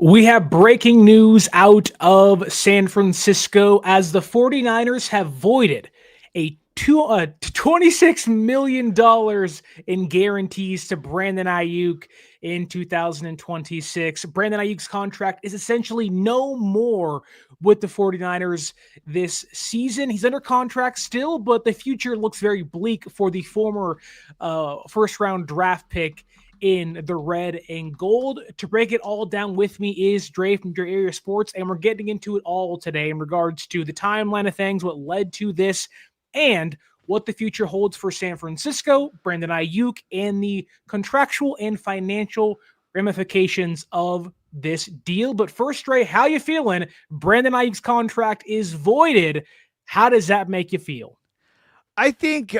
We have breaking news out of San Francisco as the 49ers have voided $26 million in guarantees to Brandon Aiyuk in 2026. Brandon Aiyuk's contract is essentially no more with the 49ers this season. He's under contract still, but the future looks very bleak for the former first-round draft pick in the red and gold. To break it all down with me is Dre from Dre Area Sports, and we're getting into it all today in regards to the timeline of things, what led to this, and what the future holds for San Francisco, Brandon Aiyuk, and the contractual and financial ramifications of this deal. But first, Dre, how you feeling? Brandon Aiyuk's contract is voided. How does that make you feel? I think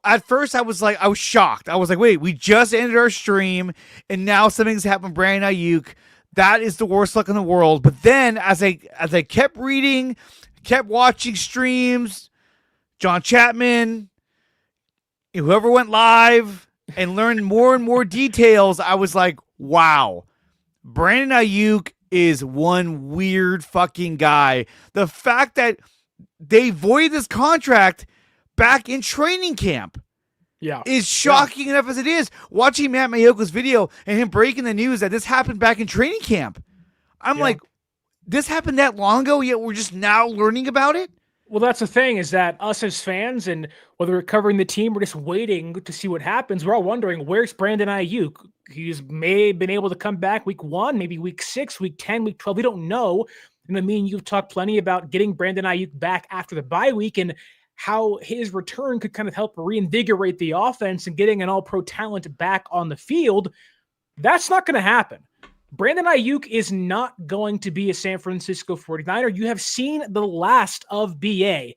at first I was shocked. I was like, wait, we just ended our stream and now something's happened to Brandon Aiyuk. That is the worst luck in the world. But then as I kept reading, kept watching streams, John Chapman, whoever went live and learned more and more details, I was like, wow, Brandon Aiyuk is one weird fucking guy. The fact that they voided this contract back in training camp is shocking enough as it is. Watching Matt Mayoko's video and him breaking the news that this happened back in training camp, I'm like, this happened that long ago, yet we're just now learning about it? Well, that's the thing, is that us as fans, and whether we're covering the team, we're just waiting to see what happens. We're all wondering, where's Brandon Aiyuk? He's may have been able to come back week 1, maybe week 6, week 10, week 12. We don't know. And I mean, you've talked plenty about getting Brandon Aiyuk back after the bye week and how his return could kind of help reinvigorate the offense and getting an all-pro talent back on the field. That's not going to happen. Brandon Aiyuk is not going to be a San Francisco 49er. You have seen the last of BA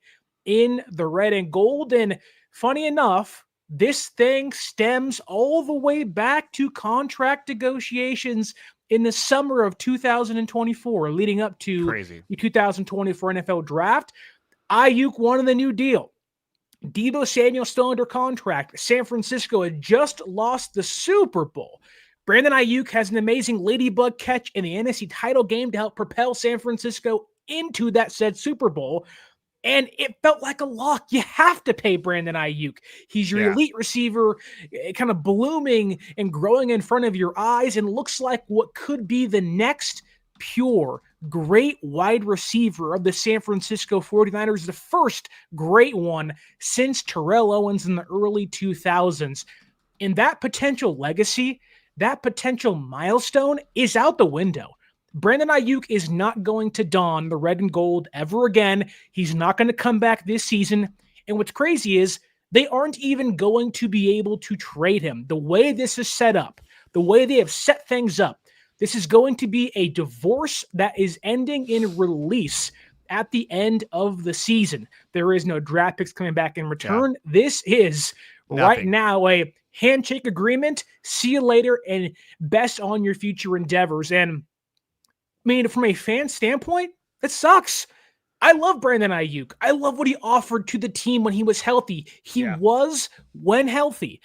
in the red and gold. And funny enough, this thing stems all the way back to contract negotiations in the summer of 2024, leading up to the 2024 NFL draft. Aiyuk wanted the new deal. Deebo Samuel still under contract. San Francisco had just lost the Super Bowl. Brandon Aiyuk has an amazing ladybug catch in the NFC title game to help propel San Francisco into that said Super Bowl. And it felt like a lock. You have to pay Brandon Aiyuk. He's your elite receiver, kind of blooming and growing in front of your eyes, and looks like what could be the next pure, great wide receiver of the San Francisco 49ers, the first great one since Terrell Owens in the early 2000s. And that potential legacy, that potential milestone is out the window. Brandon Aiyuk is not going to don the red and gold ever again. He's not going to come back this season. And what's crazy is they aren't even going to be able to trade him. The way this is set up, the way they have set things up, this is going to be a divorce that is ending in release at the end of the season. There is no draft picks coming back in return. This is right now a handshake agreement. See you later and best on your future endeavors. And I mean, from a fan standpoint, it sucks. I love Brandon Aiyuk. I love what he offered to the team when he was healthy. He was, when healthy,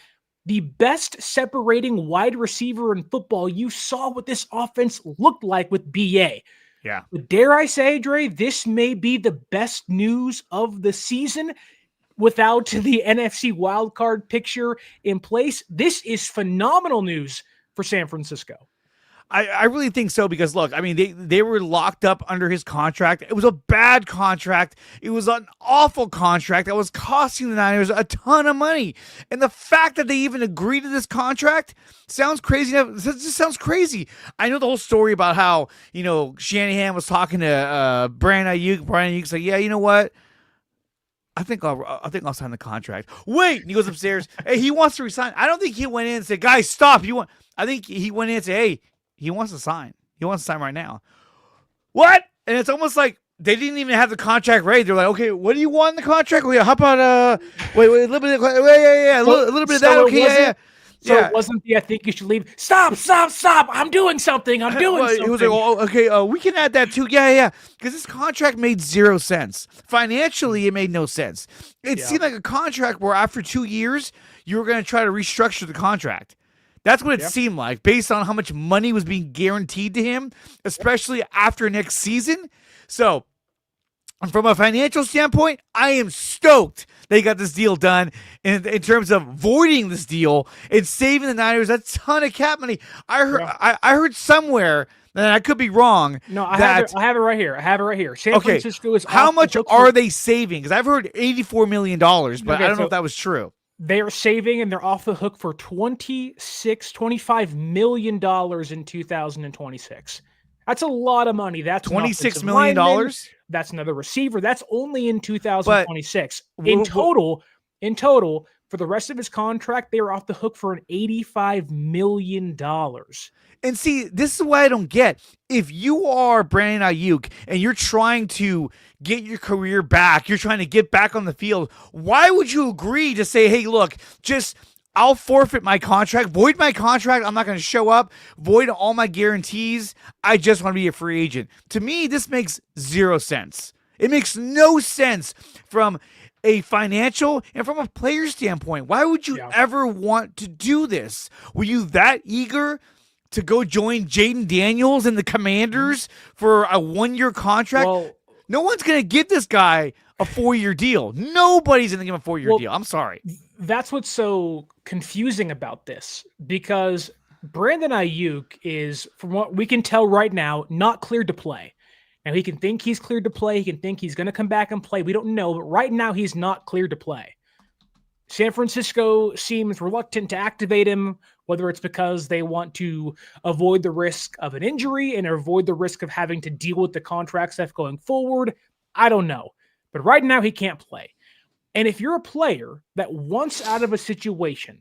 the best separating wide receiver in football. You saw what this offense looked like with BA. Yeah. But dare I say, Dre, this may be the best news of the season without the NFC wildcard picture in place. This is phenomenal news for San Francisco. I really think so, because look, I mean, they were locked up under his contract. It was a bad contract. It was an awful contract that was costing the Niners a ton of money. And the fact that they even agreed to this contract sounds crazy. It just sounds crazy. I know the whole story about how, Shanahan was talking to Brandon Aiyuk. Brandon Aiyuk's like, yeah, you know what? I think I'll sign the contract. Wait, and he goes upstairs. Hey, he wants to resign. I don't think he went in and said, guys, stop. I think he went in and said, hey, he wants to sign. He wants to sign right now. What? And it's almost like they didn't even have the contract ready. They're like, okay, what do you want in the contract? Well, how about wait, a little bit of a little bit of that. Okay, So it wasn't I think you should leave. Stop. I'm doing something. He was like, oh, okay, we can add that too. Yeah. Because this contract made 0 sense. Financially, it made no sense. It seemed like a contract where after 2 years, you were going to try to restructure the contract. That's what it Yeah. seemed like, based on how much money was being guaranteed to him, especially after next season. So, from a financial standpoint, I am stoked they got this deal done in terms of voiding this deal and saving the Niners a ton of cap money. I heard I heard somewhere, and I could be wrong. No, I have it right here. I have it right here. San Francisco is how off the much hook are for- they saving? Because I've heard $84 million, but I don't know if that was true. They are saving, and they're off the hook for $25 million in 2026. That's a lot of money. That's $26 million. That's another receiver. That's only in 2026. But, in total, for the rest of his contract, they are off the hook for an $85 million. And see, this is what I don't get. If you are Brandon Aiyuk and you're trying to get your career back, you're trying to get back on the field, why would you agree to say, hey, look, I'll forfeit my contract, void my contract, I'm not going to show up, void all my guarantees, I just want to be a free agent. To me, this makes zero sense. It makes no sense from a financial and from a player standpoint. Why would you ever want to do this? Were you that eager to go join Jaden Daniels and the Commanders for a 1-year contract? Well, no one's going to give this guy a 4-year deal. Nobody's going to give him a 4-year deal. I'm sorry. That's what's so confusing about this, because Brandon Aiyuk is, from what we can tell right now, not cleared to play. Now, he can think he's cleared to play. He can think he's going to come back and play. We don't know, but right now he's not cleared to play. San Francisco seems reluctant to activate him, whether it's because they want to avoid the risk of an injury and avoid the risk of having to deal with the contract stuff going forward. I don't know. But right now he can't play. And if you're a player that wants out of a situation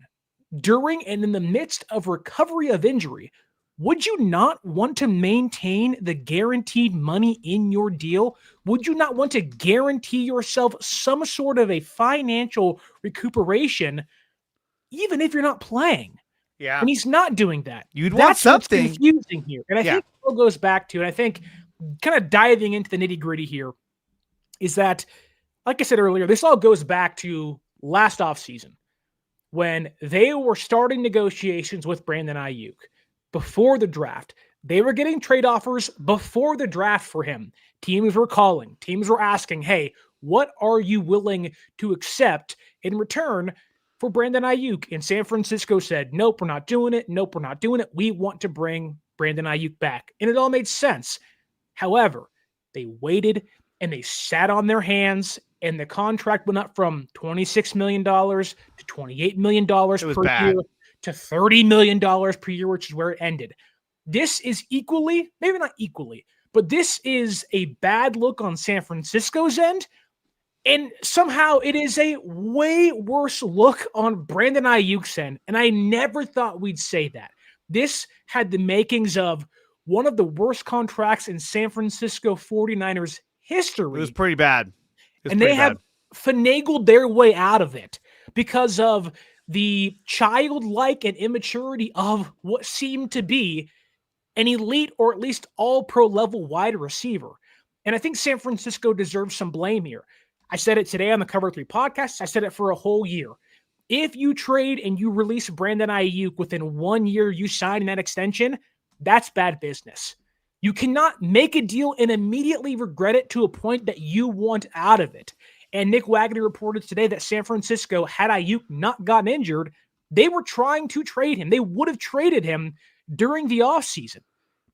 during and in the midst of recovery of injury, would you not want to maintain the guaranteed money in your deal? Would you not want to guarantee yourself some sort of a financial recuperation, even if you're not playing? Yeah. And he's not doing that. You'd want something. That's confusing here. And I think it all goes back to, and I think kind of diving into the nitty-gritty here, is that, like I said earlier, this all goes back to last offseason when they were starting negotiations with Brandon Aiyuk. Before the draft, they were getting trade offers before the draft for him. Teams were calling. Teams were asking, hey, what are you willing to accept in return for Brandon Aiyuk? And San Francisco said, nope, we're not doing it. Nope, we're not doing it. We want to bring Brandon Aiyuk back. And it all made sense. However, they waited and they sat on their hands, and the contract went up from $26 million to $28 million per year to $30 million per year, which is where it ended. This is equally, maybe not equally, but this is a bad look on San Francisco's end. And somehow it is a way worse look on Brandon Aiyuk's end. And I never thought we'd say that. This had the makings of one of the worst contracts in San Francisco 49ers history. It was pretty bad. And they have finagled their way out of it because of the childlike and immaturity of what seemed to be an elite or at least all-pro level wide receiver. And I think San Francisco deserves some blame here. I said it today on the Cover 3 podcast. I said it for a whole year. If you trade and you release Brandon Aiyuk within 1 year you sign that extension, that's bad business. You cannot make a deal and immediately regret it to a point that you want out of it. And Nick Wagner reported today that San Francisco, had Aiyuk not gotten injured, they were trying to trade him. They would have traded him during the offseason.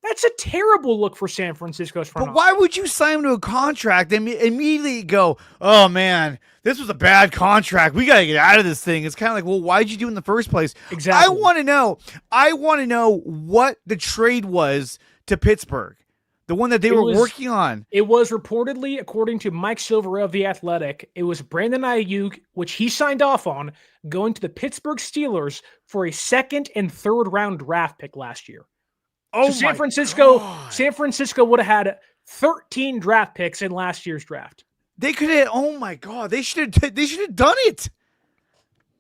That's a terrible look for San Francisco's front office. But why would you sign him to a contract and immediately go, oh, man, this was a bad contract. We got to get out of this thing. It's kind of like, well, why'd you do it in the first place? Exactly. I want to know what the trade was to Pittsburgh, the one that they were working on. It was reportedly, according to Mike Silver of The Athletic, it was Brandon Aiyuk, which he signed off on, going to the Pittsburgh Steelers for a 2nd and 3rd round draft pick last year. Oh, so God. San Francisco would have had 13 draft picks in last year's draft. They could have. Oh my God! They should have done it.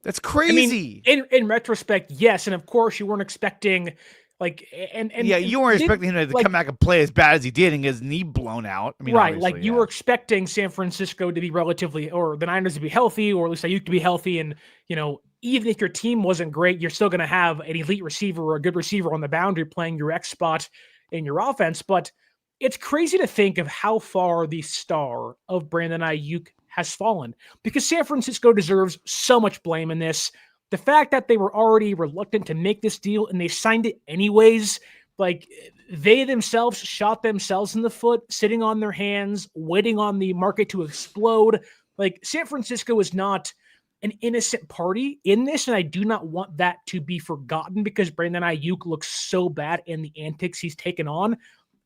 That's crazy. I mean, in retrospect, yes, and of course you weren't expecting you weren't expecting him to come back and play as bad as he did and get his knee blown out. I mean, right? Like you were expecting San Francisco to be relatively, or the Niners to be healthy, or at least Aiyuk to be healthy, and even if your team wasn't great, you're still going to have an elite receiver or a good receiver on the boundary playing your X spot in your offense. But it's crazy to think of how far the star of Brandon Aiyuk has fallen, because San Francisco deserves so much blame in this. The fact that they were already reluctant to make this deal and they signed it anyways, like they themselves shot themselves in the foot, sitting on their hands, waiting on the market to explode. Like San Francisco is not an innocent party in this, and I do not want that to be forgotten, because Brandon Aiyuk looks so bad in the antics he's taken on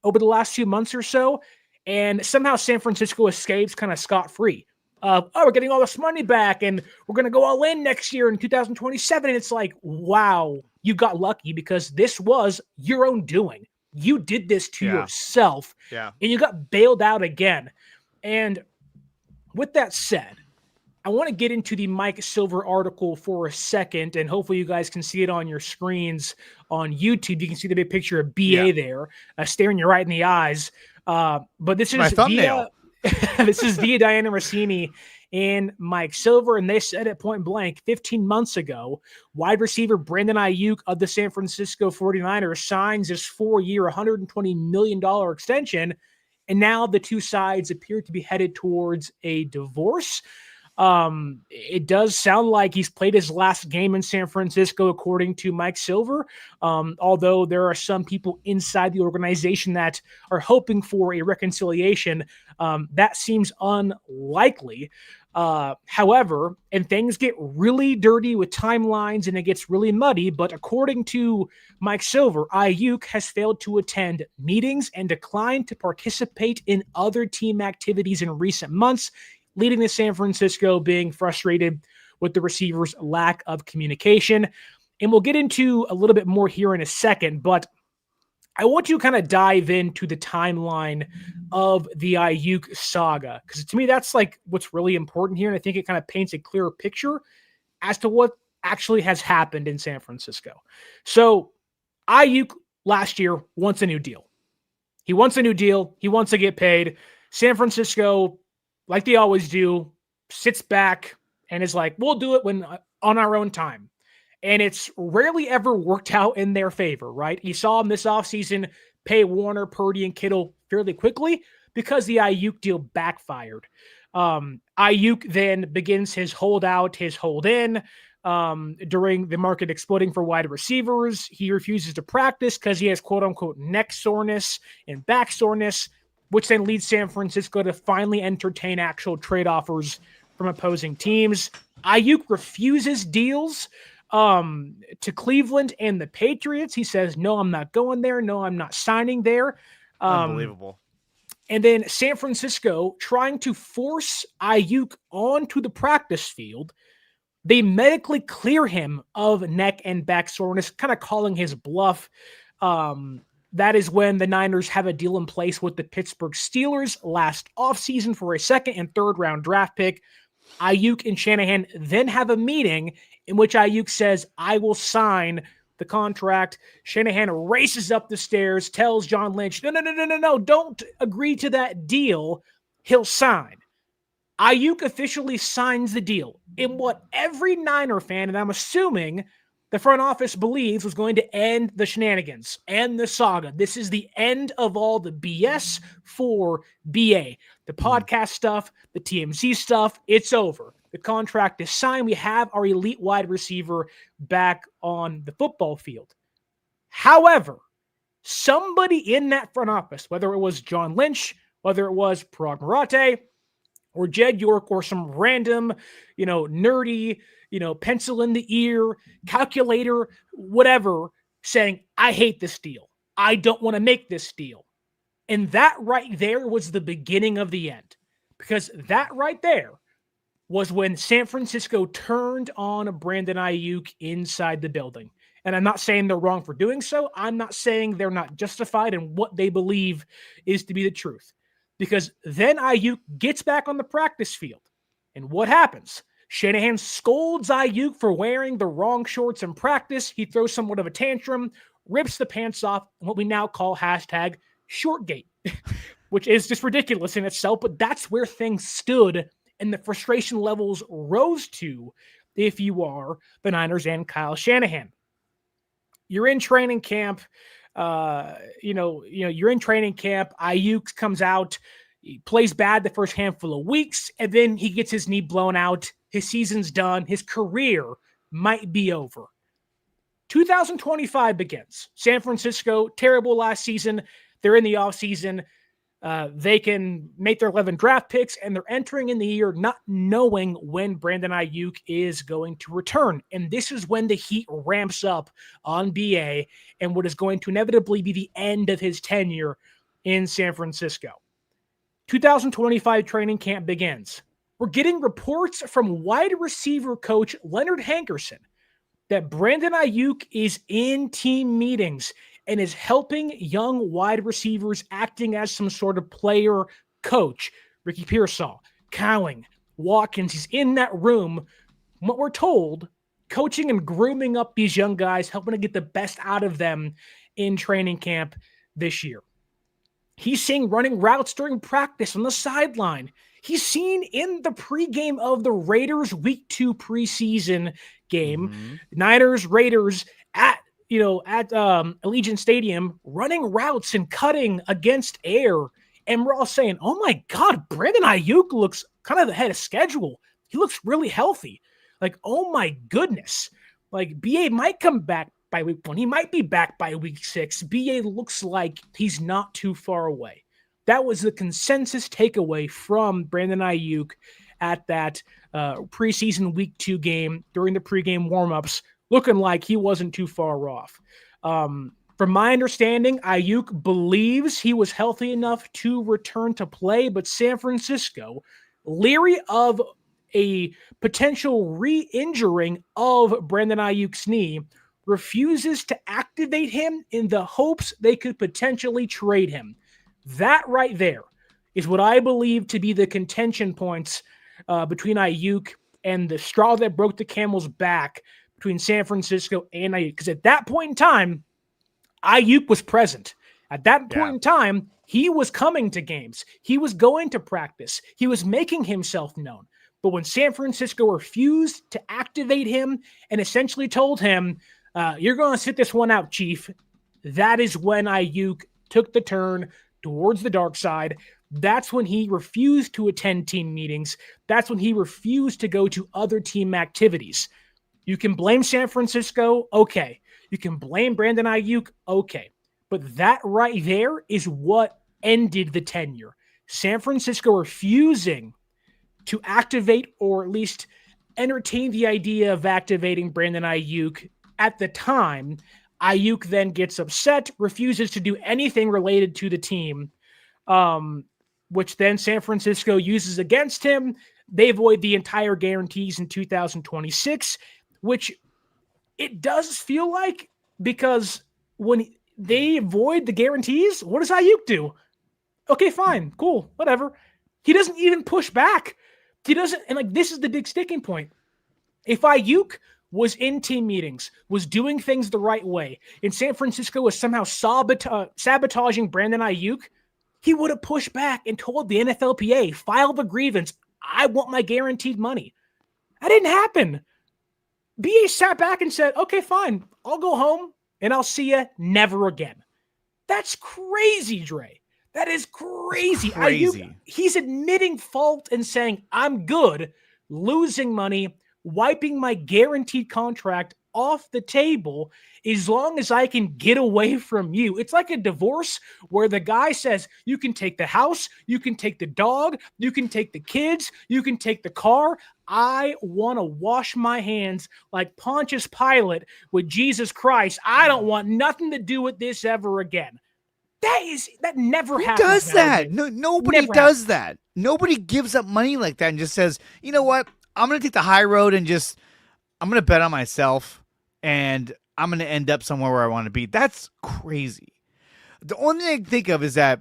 over the last few months or so, and somehow San Francisco escapes kind of scot-free. We're getting all this money back, and we're going to go all in next year in 2027, and it's like, wow, you got lucky, because this was your own doing. You did this to yourself, and you got bailed out again. And with that said, I want to get into the Mike Silver article for a second, and hopefully you guys can see it on your screens on YouTube. You can see the big picture of BA there, staring you right in the eyes. But this is my thumbnail. This is via Diana Rossini and Mike Silver, and they said it point blank 15 months ago, wide receiver Brandon Aiyuk of the San Francisco 49ers signs his 4-year, $120 million extension, and now the two sides appear to be headed towards a divorce. It does sound like he's played his last game in San Francisco, according to Mike Silver. Although there are some people inside the organization that are hoping for a reconciliation, that seems unlikely. However, and things get really dirty with timelines and it gets really muddy, but according to Mike Silver, Aiyuk has failed to attend meetings and declined to participate in other team activities in recent months, leading to San Francisco being frustrated with the receiver's lack of communication. And we'll get into a little bit more here in a second, but I want to kind of dive into the timeline of the Aiyuk saga, because to me, that's like what's really important here. And I think it kind of paints a clearer picture as to what actually has happened in San Francisco. So Aiyuk last year wants a new deal. He wants a new deal. He wants to get paid. San Francisco, like they always do, sits back and is like, we'll do it when on our own time. And it's rarely ever worked out in their favor, right? You saw him this offseason pay Warner, Purdy, and Kittle fairly quickly because the Aiyuk deal backfired. Aiyuk then begins his holdout, his hold-in during the market exploding for wide receivers. He refuses to practice because he has quote-unquote neck soreness and back soreness, which then leads San Francisco to finally entertain actual trade offers from opposing teams. Aiyuk refuses deals to Cleveland and the Patriots. He says, no, I'm not going there. No, I'm not signing there. Unbelievable. And then San Francisco, trying to force Aiyuk onto the practice field, they medically clear him of neck and back soreness, kind of calling his bluff. That is when the Niners have a deal in place with the Pittsburgh Steelers last offseason for a second and third round draft pick. Aiyuk and Shanahan then have a meeting in which Aiyuk says, I will sign the contract. Shanahan races up the stairs, tells John Lynch, no, don't agree to that deal. He'll sign. Aiyuk officially signs the deal in what every Niner fan, and I'm assuming the front office believes, was going to end the shenanigans and the saga. This is the end of all the BS for BA. The podcast stuff, the TMZ stuff, it's over. The contract is signed. We have our elite wide receiver back on the football field. However, somebody in that front office, whether it was John Lynch, whether it was Parag Marathe, or Jed York, or some random, nerdy, pencil in the ear, calculator, whatever, saying, I hate this deal. I don't want to make this deal. And that right there was the beginning of the end. Because that right there was when San Francisco turned on Brandon Aiyuk inside the building. And I'm not saying they're wrong for doing so. I'm not saying they're not justified in what they believe is to be the truth. Because then Aiyuk gets back on the practice field. And what happens? Shanahan scolds Aiyuk for wearing the wrong shorts in practice. He throws somewhat of a tantrum, rips the pants off, and what we now call hashtag Shortgate, which is just ridiculous in itself. But that's where things stood and the frustration levels rose to if you are the Niners and Kyle Shanahan. You're in training camp. You're in training camp. Aiyuk comes out, he plays bad the first handful of weeks, and then he gets his knee blown out. His season's done. His career might be over. 2025 begins. San Francisco, terrible last season. They're in the offseason. They can make their 11 draft picks, and they're entering in the year not knowing when Brandon Aiyuk is going to return. And this is when the heat ramps up on BA and what is going to inevitably be the end of his tenure in San Francisco. 2025 training camp begins. We're getting reports from wide receiver coach Leonard Hankerson that Brandon Aiyuk is in team meetings and is helping young wide receivers, acting as some sort of player coach. Ricky Pearsall, Cowing, Watkins, he's in that room, what we're told, coaching and grooming up these young guys, helping to get the best out of them in training camp this year. He's seeing running routes during practice on the sideline. He's seen in the pregame of the Raiders Week 2 preseason game, Niners, Raiders at Allegiant Stadium, running routes and cutting against air. And we're all saying, oh my God, Brandon Aiyuk looks kind of ahead of schedule. He looks really healthy. Like, oh my goodness. Like, BA might come back by week 1. He might be back by week 6. BA looks like he's not too far away. That was the consensus takeaway from Brandon Aiyuk at that preseason week 2 game during the pregame warmups, looking like he wasn't too far off. From my understanding, Aiyuk believes he was healthy enough to return to play, but San Francisco, leery of a potential re-injuring of Brandon Aiyuk's knee, refuses to activate him in the hopes they could potentially trade him. That right there is what I believe to be the contention points between Aiyuk and the straw that broke the camel's back between San Francisco and Aiyuk. Because at that point in time, Aiyuk was present. At that point in time, he was coming to games. He was going to practice. He was making himself known. But when San Francisco refused to activate him and essentially told him, you're going to sit this one out, Chief, that is when Aiyuk took the turn towards the dark side. That's when he refused to attend team meetings. That's when he refused to go to other team activities. You can blame San Francisco, okay. You can blame Brandon Aiyuk, okay. But that right there is what ended the tenure. San Francisco refusing to activate or at least entertain the idea of activating Brandon Aiyuk at the time. Aiyuk then gets upset, refuses to do anything related to the team, which then San Francisco uses against him. They avoid the entire guarantees in 2026, which it does feel like, because when they avoid the guarantees, what does Aiyuk do? Okay, fine, cool, whatever. He doesn't even push back. He doesn't, and like, this is the big sticking point. If Aiyuk was in team meetings, was doing things the right way, and San Francisco was somehow sabotaging Brandon Aiyuk, he would have pushed back and told the NFLPA, file the grievance, I want my guaranteed money. That didn't happen. BA sat back and said, okay, fine, I'll go home and I'll see you never again. That's crazy, Dre. That is crazy. Aiyuk, he's admitting fault and saying, I'm good, losing money, wiping my guaranteed contract off the table as long as I can get away from you. It's like a divorce where the guy says, you can take the house, you can take the dog, you can take the kids, you can take the car. I want to wash my hands like Pontius Pilate with Jesus Christ. I don't want nothing to do with this ever again. That never happens. Who does that? No, nobody does that. Nobody gives up money like that and just says, you know what? I'm going to take the high road and I'm going to bet on myself and I'm going to end up somewhere where I want to be. That's crazy. The only thing I can think of is that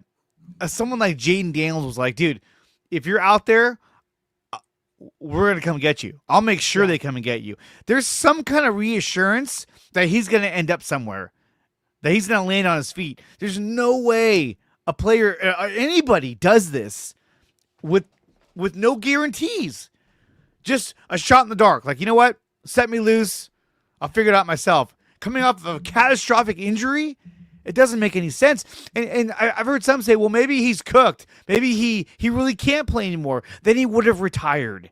someone like Jaden Daniels was like, dude, if you're out there, we're going to come get you. I'll make sure they come and get you. There's some kind of reassurance that he's going to end up somewhere, that he's going to land on his feet. There's no way a player, anybody does this with no guarantees. Just a shot in the dark. Like, you know what? set me loose. I'll figure it out myself. Coming off of a catastrophic injury, it doesn't make any sense. And I've heard some say, well, maybe he's cooked. Maybe he really can't play anymore. Then he would have retired.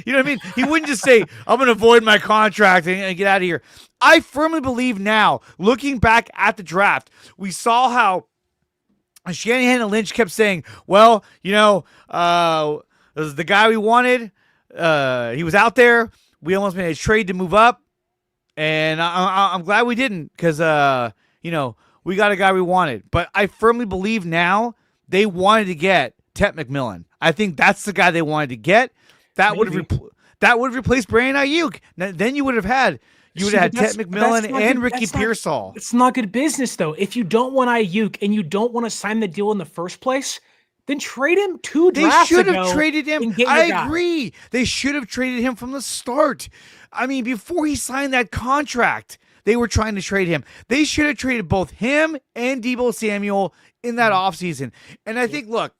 You know what I mean? He wouldn't just say, I'm going to void my contract and get out of here. I firmly believe now, looking back at the draft, we saw how Shanahan and Lynch kept saying, well, the guy we wanted, he was out there. We almost made a trade to move up. And I'm glad we didn't because, we got a guy we wanted. But I firmly believe now they wanted to get Tet McMillan. I think that's the guy they wanted to get. That would have replaced Brandon Aiyuk. Then you would have had Tet McMillan and Ricky Pearsall. It's not good business though. If you don't want Aiyuk and you don't want to sign the deal in the first place, then trade him two drafts ago. They should have traded him. I agree. They should have traded him from the start. I mean, before he signed that contract, they were trying to trade him. They should have traded both him and Deebo Samuel in that offseason. And I think, look,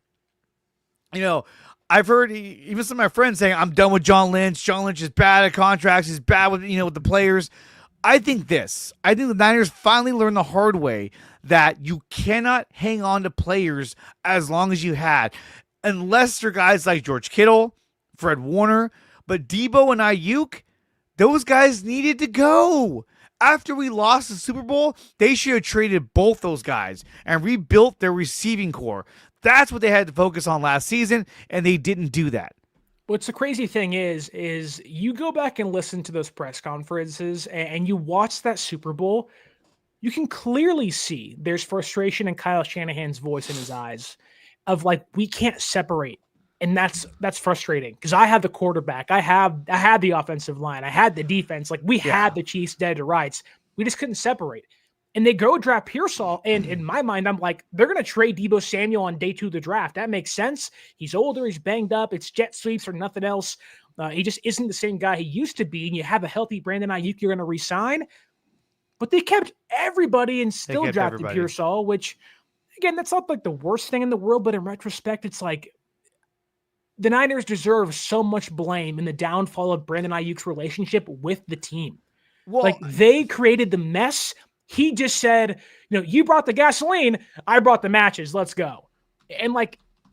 I've heard even some of my friends saying, I'm done with John Lynch. John Lynch is bad at contracts. He's bad with, with the players. I think the Niners finally learned the hard way that you cannot hang on to players as long as you had, unless they're guys like George Kittle, Fred Warner, but Deebo and Aiyuk, those guys needed to go. After we lost the Super Bowl, they should have traded both those guys and rebuilt their receiving core. That's what they had to focus on last season, and they didn't do that. What's the crazy thing is you go back and listen to those press conferences and you watch that Super Bowl, you can clearly see there's frustration in Kyle Shanahan's voice in his eyes of like, we can't separate. And that's frustrating because I had the quarterback. I had the offensive line. I had the defense. Like we had the Chiefs dead to rights. We just couldn't separate. And they go draft Pearsall. And in my mind, I'm like, they're going to trade Deebo Samuel on day 2 of the draft. That makes sense. He's older. He's banged up. It's jet sweeps or nothing else. He just isn't the same guy he used to be. And you have a healthy Brandon Aiyuk you're going to re-sign. But they kept everybody and still drafted Pearsall, which, again, that's not like the worst thing in the world. But in retrospect, it's like the Niners deserve so much blame in the downfall of Brandon Aiyuk's relationship with the team. Well, like they created the mess. He just said, you brought the gasoline, I brought the matches, let's go. And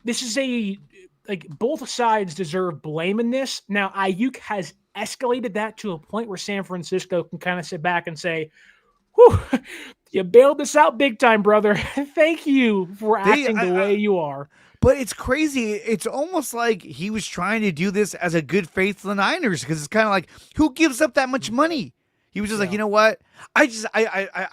this is both sides deserve blame in this. Now, Aiyuk has escalated that to a point where San Francisco can kind of sit back and say, whew, you bailed us out big time, brother. Thank you for acting the way you are. But it's crazy. It's almost like he was trying to do this as a good faith to the Niners because it's kind of like, who gives up that much money? He was just like, you know what? I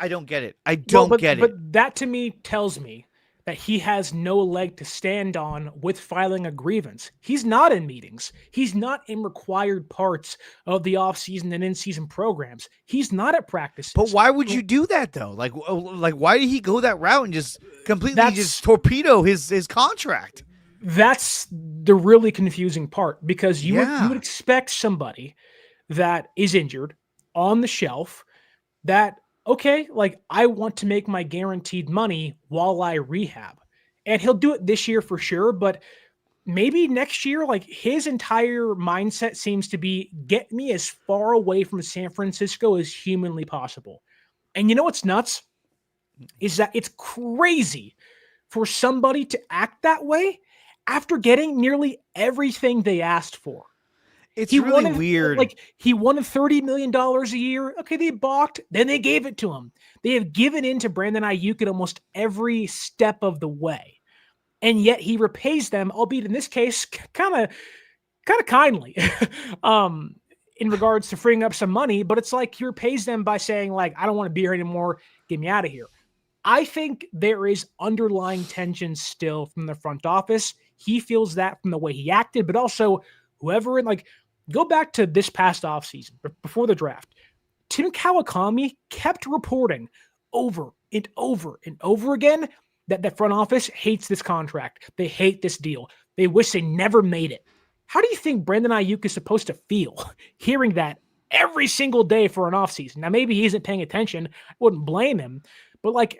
don't get it. I don't get it. But that to me tells me that he has no leg to stand on with filing a grievance. He's not in meetings. He's not in required parts of the offseason and in-season programs. He's not at practices. But why would you do that though? Like why did he go that route and just completely just torpedo his contract? That's the really confusing part because you would expect somebody that is injured on the shelf that, okay, I want to make my guaranteed money while I rehab. And he'll do it this year for sure, but maybe next year, his entire mindset seems to be get me as far away from San Francisco as humanly possible. And you know what's nuts? Is that it's crazy for somebody to act that way after getting nearly everything they asked for. It's really weird. He wanted $30 million a year. Okay, they balked. Then they gave it to him. They have given in to Brandon Aiyuk at almost every step of the way. And yet he repays them, albeit in this case, kind of kindly in regards to freeing up some money. But it's like he repays them by saying, I don't want to be here anymore. Get me out of here. I think there is underlying tension still from the front office. He feels that from the way he acted, but also whoever go back to this past offseason, before the draft. Tim Kawakami kept reporting over and over and over again that the front office hates this contract. They hate this deal. They wish they never made it. How do you think Brandon Aiyuk is supposed to feel hearing that every single day for an offseason? Now, maybe he isn't paying attention. I wouldn't blame him. But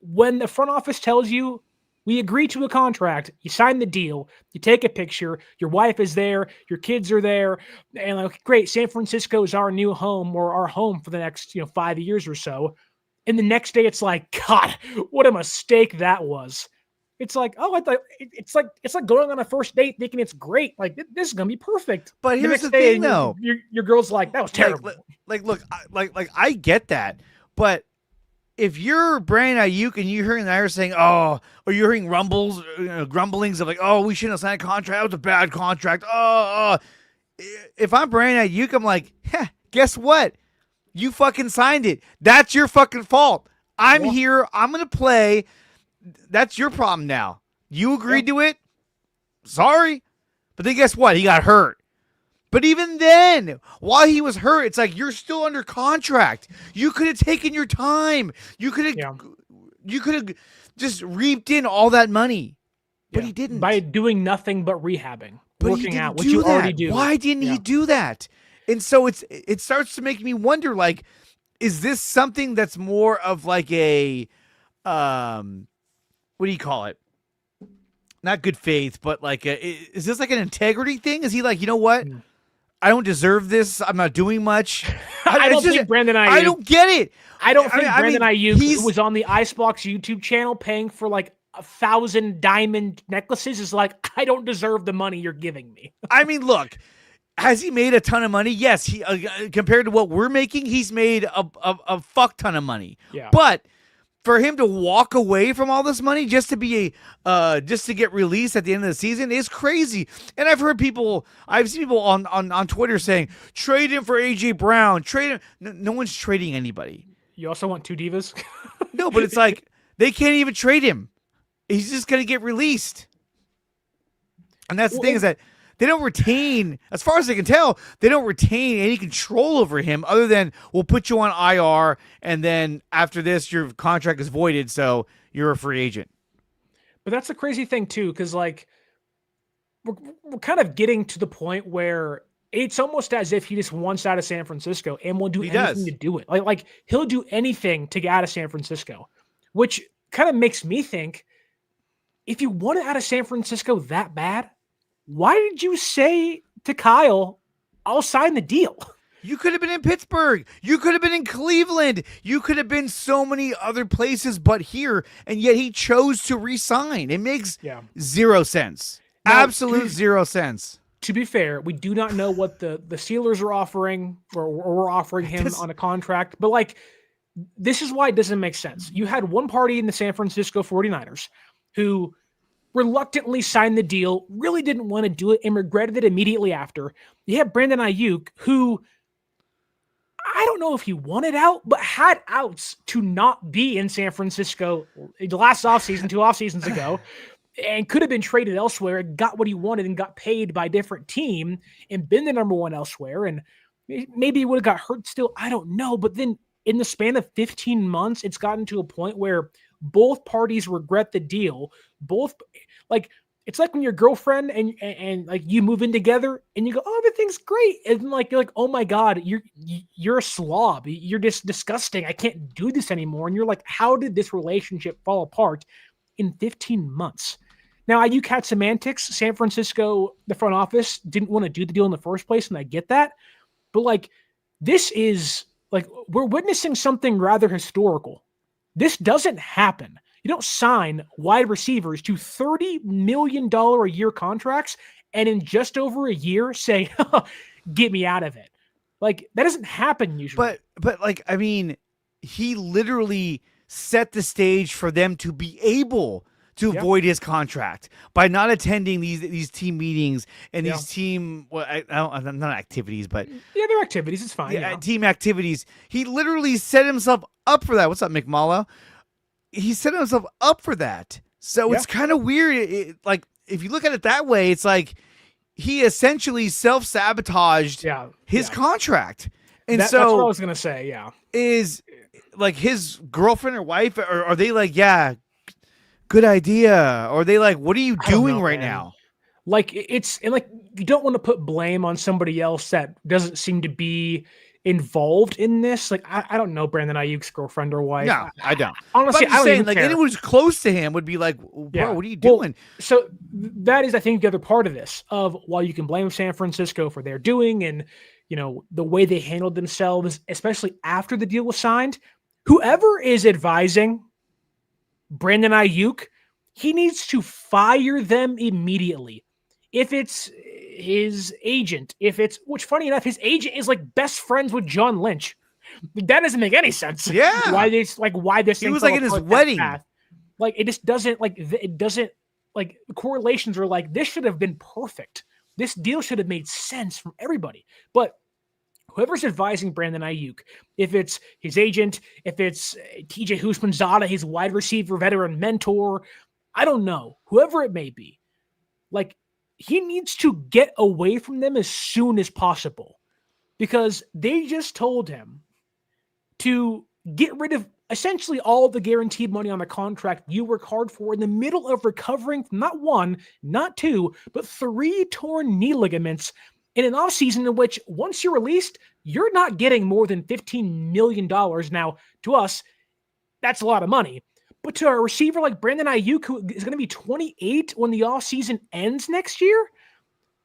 when the front office tells you We agree to a contract. You sign the deal. You take a picture. Your wife is there. Your kids are there. And like, great, San Francisco is our new home or our home for the next 5 years or so. And the next day, it's like, God, what a mistake that was. It's like, oh, I thought it's like going on a first date thinking it's great. Like this is gonna be perfect. But here's next the day, thing, though. Your girl's like, that was terrible. Look, I get that, but if you're Brandon Aiyuk and you're hearing the Irish saying, "Oh," or you're hearing grumblings of like, "Oh, we shouldn't have signed a contract. That was a bad contract." If I'm Brandon Aiyuk, I'm like, guess what? You fucking signed it. That's your fucking fault. I'm here. I'm gonna play. That's your problem now. You agreed to it. Sorry, but then guess what? He got hurt. But even then, while he was hurt, it's like you're still under contract. You could have taken your time. You could have just reaped in all that money. But he didn't. By doing nothing but rehabbing. But working out what you already do. Why didn't he do that? And so it starts to make me wonder, like, is this something that's more of like a what do you call it? Not good faith, but like is this like an integrity thing? Is he like, you know what? I don't deserve this. I'm not doing much. I don't think Brandon Aiyuk. I don't get it. I don't think Brandon Aiyuk was on the Icebox YouTube channel paying for like 1,000 diamond necklaces is like, I don't deserve the money you're giving me. I mean, look, has he made a ton of money? Yes. He compared to what we're making, he's made a fuck ton of money. Yeah. But for him to walk away from all this money just to be just to get released at the end of the season is crazy. And I've seen people on Twitter saying, trade him for AJ Brown, trade him. No one's trading anybody. You also want two divas? No, but it's like they can't even trade him. He's just gonna get released. And that's the thing, is that they don't retain, as far as I can tell, they don't retain any control over him other than we'll put you on IR, and then after this, your contract is voided, so you're a free agent. But that's the crazy thing, too, because, like, we're kind of getting to the point where it's almost as if he just wants out of San Francisco and will do anything to do it. Like, he'll do anything to get out of San Francisco, which kind of makes me think, if you want it out of San Francisco that bad, why did you say to Kyle, I'll sign the deal? You could have been in Pittsburgh. You could have been in Cleveland. You could have been so many other places but here, and yet he chose to resign. It makes zero sense. Now, absolute zero sense. To be fair, we do not know what the Steelers are offering or we're offering him on a contract, but like, this is why it doesn't make sense. You had one party in the San Francisco 49ers who reluctantly signed the deal, really didn't want to do it, and regretted it immediately after. You have Brandon Aiyuk, who I don't know if he wanted out, but had outs to not be in San Francisco the last offseason, 2 off seasons ago, and could have been traded elsewhere, got what he wanted, and got paid by a different team, and been the number one elsewhere. And maybe he would have got hurt still. I don't know. But then in the span of 15 months, it's gotten to a point where both parties regret the deal. Both, like, it's like when your girlfriend and like you move in together and you go, oh, everything's great, and like you're like, oh my god, you're a slob, you're just disgusting, I can't do this anymore, and you're like, how did this relationship fall apart in 15 months? Now, Aiyuk had semantics. San Francisco, the front office didn't want to do the deal in the first place, and I get that, but like, this is like, we're witnessing something rather historical. This doesn't happen. You don't sign wide receivers to $30 million a year contracts and in just over a year say, get me out of it. Like, that doesn't happen usually. But like, I mean, he literally set the stage for them to be able to avoid his contract by not attending these team meetings and these team, not activities, but they're activities. It's fine. Team activities. He literally set himself up for that. What's up, McMallow? He set himself up for that. So it's kind of weird. Like, if you look at it that way, it's like he essentially self-sabotaged his contract. And that's what I was going to say. Yeah. Is like his girlfriend or wife, or are they like, yeah, good idea? Or are they like, what are you doing right now? Like, and like, you don't want to put blame on somebody else that doesn't seem to be involved in this. Like, I don't know Brandon Ayuk's girlfriend or wife. No, I don't. Honestly, But I'm I just don't saying, even like care. anyone who's close to him would be like, bro, Yeah. what are you Well, doing? so that is, I think, the other part of this. Of while you can blame San Francisco for their doing and the way they handled themselves, especially after the deal was signed, whoever is advising Brandon Ayuk, he needs to fire them immediately. If it's his agent, which funny enough, his agent is like best friends with John Lynch. That doesn't make any sense. Yeah. Why this He thing was fell like in his apart that wedding. fast. Like it just doesn't like correlations are like this should have been perfect. This deal should have made sense from everybody. But whoever's advising Brandon Ayuk, if it's his agent, if it's TJ Houshmandzadeh, his wide receiver veteran mentor, I don't know. Whoever it may be, like he needs to get away from them as soon as possible because they just told him to get rid of essentially all the guaranteed money on the contract you work hard for in the middle of recovering from not one, not two, but 3 torn knee ligaments in an offseason in which once you're released, you're not getting more than $15 million. Now, to us, that's a lot of money. But to a receiver like Brandon Aiyuk, who is going to be 28 when the offseason ends next year,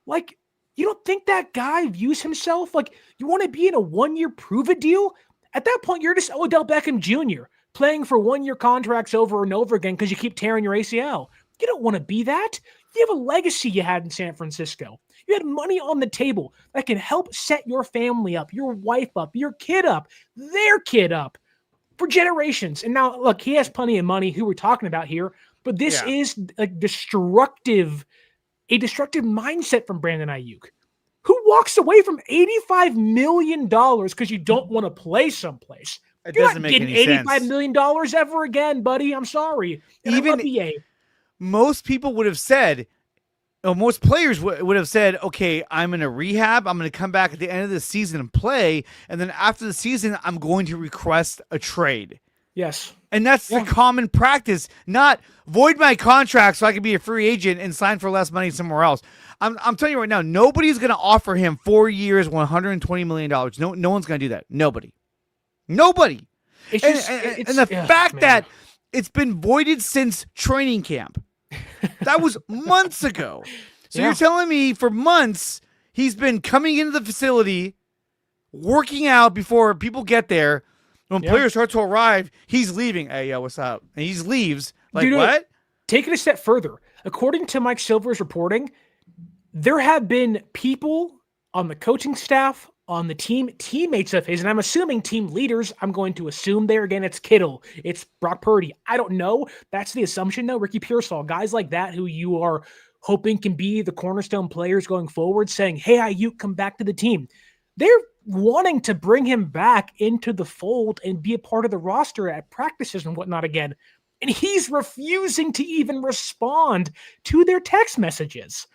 like, you don't think that guy views himself like you want to be in a 1-year prove-it deal? At that point, you're just Odell Beckham Jr. playing for 1-year contracts over and over again because you keep tearing your ACL. You don't want to be that. You have a legacy you had in San Francisco. You had money on the table that can help set your family up, your wife up, your kid up, their kid up for generations. And now, look, he has plenty of money, who we're talking about here, but this is a destructive mindset from Brandon Aiyuk, who walks away from $85 million because you don't want to play someplace. It You're doesn't not make getting any sense. $85 million ever again, buddy. I'm sorry. And Even I love BA. most people would have said, or most players would have said, okay, I'm in a rehab. I'm going to come back at the end of the season and play. And then after the season, I'm going to request a trade. Yes. And that's the common practice, not void my contract so I can be a free agent and sign for less money somewhere else. I'm telling you right now, nobody's going to offer him 4 years, $120 million. No one's going to do that. Nobody. It's And, just, and the fact that it's been voided since training camp, that was months ago. So you're telling me for months he's been coming into the facility, working out before people get there. When players start to arrive, he's leaving. Hey, yo, what's up? And he leaves. Like, dude, what? Take it a step further. According to Mike Silver's reporting, there have been people on the coaching staff, on the team, teammates of his, and I'm assuming team leaders. I'm going to assume there again, it's Kittle, it's Brock Purdy. I don't know. That's the assumption, though. Ricky Pearsall, guys like that who you are hoping can be the cornerstone players going forward, saying, hey, Aiyuk, come back to the team. They're wanting to bring him back into the fold and be a part of the roster at practices and whatnot again. And he's refusing to even respond to their text messages.